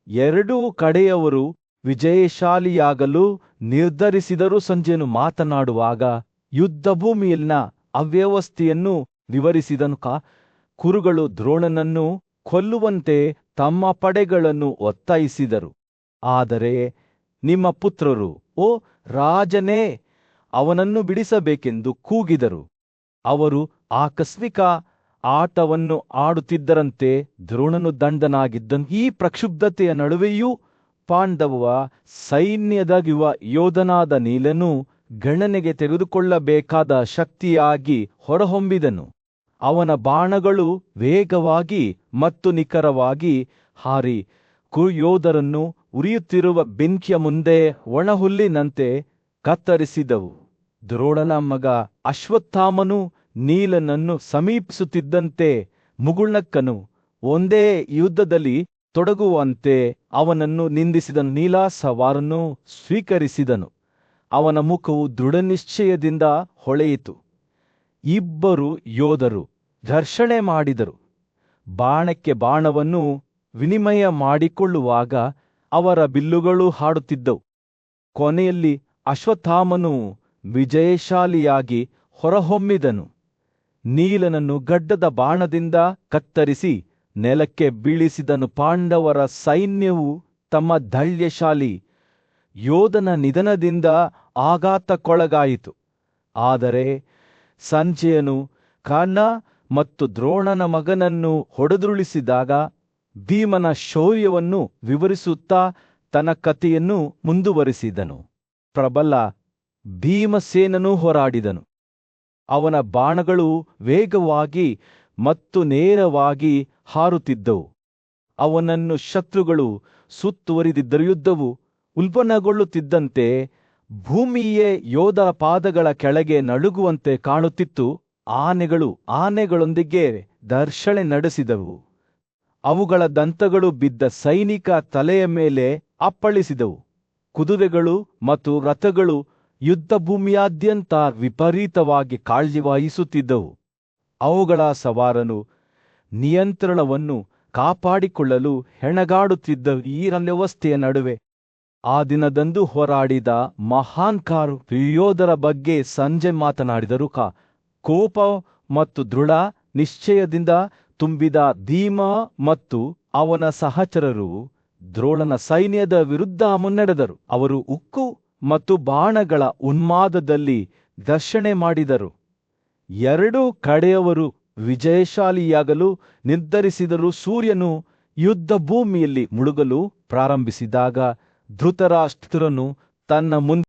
ಎರಡೂ ಕಡೆಯವರು ವಿಜಯಶಾಲಿಯಾಗಲು ನಿರ್ಧರಿಸಿದರು. ಸಂಜಯನು ಮಾತನಾಡುವಾಗ ಯುದ್ಧಭೂಮಿಯಲ್ಲಿನ ಅವ್ಯವಸ್ಥೆಯನ್ನು ವಿವರಿಸಿದನು. ಕುರುಗಳು ದ್ರೋಣನನ್ನು ಕೊಲ್ಲುವಂತೆ ತಮ್ಮ ಪಡೆಗಳನ್ನು ಒತ್ತಾಯಿಸಿದರು. ಆದರೆ ನಿಮ್ಮ ಪುತ್ರರು, ಓ ರಾಜನೇ, ಅವನನ್ನು ಬಿಡಿಸಬೇಕೆಂದು ಕೂಗಿದರು. ಅವರು ಆಕಸ್ಮಿಕ ಆಟವನ್ನು ಆಡುತ್ತಿದ್ದರಂತೆ ದ್ರೋಣನು ದಂಡನಾಗಿದ್ದನು. ಈ ಪ್ರಕ್ಷುಬ್ಧತೆಯ ನಡುವೆಯೂ ಪಾಂಡವ ಸೈನ್ಯದ ಯುವ ಯೋಧನಾದ ನೀಲನು ಗಣನೆಗೆ ತೆಗೆದುಕೊಳ್ಳಬೇಕಾದ ಶಕ್ತಿಯಾಗಿ ಹೊರಹೊಮ್ಮಿದನು. ಅವನ ಬಾಣಗಳು ವೇಗವಾಗಿ ಮತ್ತು ನಿಖರವಾಗಿ ಹಾರಿ ಕುಯೋಧರನ್ನು ಉರಿಯುತ್ತಿರುವ ಬೆಂಕಿಯ ಮುಂದೆ ಒಣಹುಲ್ಲಿನಂತೆ ಕತ್ತರಿಸಿದವು. ದ್ರೋಣನ ಮಗ ಅಶ್ವತ್ಥಾಮನು ನೀಲನನ್ನು ಸಮೀಪಿಸುತ್ತಿದ್ದಂತೆ ಮುಗುಳ್ನಕ್ಕನು. ಒಂದೇ ಯುದ್ಧದಲ್ಲಿ ತೊಡಗುವಂತೆ ಅವನನ್ನು ನಿಂದಿಸಿದನು. ನೀಲ ಸವಾರನ್ನು ಸ್ವೀಕರಿಸಿದನು. ಅವನ ಮುಖವು ದೃಢನಿಶ್ಚಯದಿಂದ ಹೊಳೆಯಿತು. ಇಬ್ಬರು ಯೋಧರು ಘರ್ಷಣೆ ಮಾಡಿದರು. ಬಾಣಕ್ಕೆ ಬಾಣವನ್ನು ವಿನಿಮಯ ಮಾಡಿಕೊಳ್ಳುವಾಗ ಅವರ ಬಿಲ್ಲುಗಳು ಹಾಡುತ್ತಿದ್ದವು. ಕೊನೆಯಲ್ಲಿ ಅಶ್ವತ್ಥಾಮನು ವಿಜಯಶಾಲಿಯಾಗಿ ಹೊರಹೊಮ್ಮಿದನು. ನೀಲನನ್ನು ಗಡ್ಡದ ಬಾಣದಿಂದ ಕತ್ತರಿಸಿ ನೆಲಕ್ಕೆ ಬೀಳಿಸಿದನು. ಪಾಂಡವರ ಸೈನ್ಯವು ತಮ್ಮ ಧೈರ್ಯಶಾಲಿ ಯೋಧನ ನಿಧನದಿಂದ ಆಘಾತಕ್ಕೊಳಗಾಯಿತು. ಆದರೆ ಸಂಜಯನು ಕರ್ಣ ಮತ್ತು ದ್ರೋಣನ ಮಗನನ್ನು ಹೊಡೆದುರುಳಿಸಿದಾಗ ಭೀಮನ ಶೌರ್ಯವನ್ನು ವಿವರಿಸುತ್ತಾ ತನ್ನ ಕಥೆಯನ್ನು ಮುಂದುವರಿಸಿದನು. ಪ್ರಬಲ ಭೀಮಸೇನನು ಹೋರಾಡಿದನು. ಅವನ ಬಾಣಗಳು ವೇಗವಾಗಿ ಮತ್ತು ನೇರವಾಗಿ ಹಾರುತ್ತಿದ್ದವು. ಅವನನ್ನು ಶತ್ರುಗಳು ಸುತ್ತುವರಿದಿದ್ದರು. ಯುದ್ಧವು ಉಲ್ಬಣಗೊಳ್ಳುತ್ತಿದ್ದಂತೆ ಭೂಮಿಯೇ ಯೋಧರ ಪಾದಗಳ ಕೆಳಗೆ ನಡುಗುವಂತೆ ಕಾಣುತ್ತಿತ್ತು. ಆನೆಗಳು ಆನೆಗಳೊಂದಿಗೆ ಘರ್ಷಣೆ ನಡೆಸಿದವು. ಅವುಗಳ ದಂತಗಳು ಬಿದ್ದ ಸೈನಿಕ ತಲೆಯ ಮೇಲೆ ಅಪ್ಪಳಿಸಿದವು. ಕುದುರೆಗಳು ಮತ್ತು ರಥಗಳು ಯುದ್ಧಭೂಮಿಯಾದ್ಯಂತ ವಿಪರೀತವಾಗಿ ಕಾಳಜಿ ವಹಿಸುತ್ತಿದ್ದವು. ಅವುಗಳ ಸವಾರನು ನಿಯಂತ್ರಣವನ್ನು ಕಾಪಾಡಿಕೊಳ್ಳಲು ಹೆಣಗಾಡುತ್ತಿದ್ದ ಈ ಅವ್ಯವಸ್ಥೆಯ ನಡುವೆ ಆ ದಿನದಂದು ಹೋರಾಡಿದ ಮಹಾನ್ ಯೋಧರ ಬಗ್ಗೆ ಸಂಜಯ್ ಮಾತನಾಡಿದರು. ಕೋಪ ಮತ್ತು ದೃಢ ನಿಶ್ಚಯದಿಂದ ತುಂಬಿದ ಧೀಮ ಮತ್ತು ಅವನ ಸಹಚರರು ದ್ರೋಣನ ಸೈನ್ಯದ ವಿರುದ್ಧ ಮುನ್ನಡೆದರು. ಅವರು ಉಕ್ಕು ಮತ್ತು ಬಾಣಗಳ ಉನ್ಮಾದದಲ್ಲಿ ಘರ್ಷಣೆ ಮಾಡಿದರು. ಎರಡೂ ಕಡೆಯವರು ವಿಜಯಶಾಲಿಯಾಗಲು ನಿರ್ಧರಿಸಿದರೂ ಸೂರ್ಯನು ಯುದ್ಧ ಭೂಮಿಯಲ್ಲಿ ಮುಳುಗಲು ಪ್ರಾರಂಭಿಸಿದಾಗ ಧೃತರಾಷ್ಟ್ರನು ತನ್ನ ಮುಂದೆ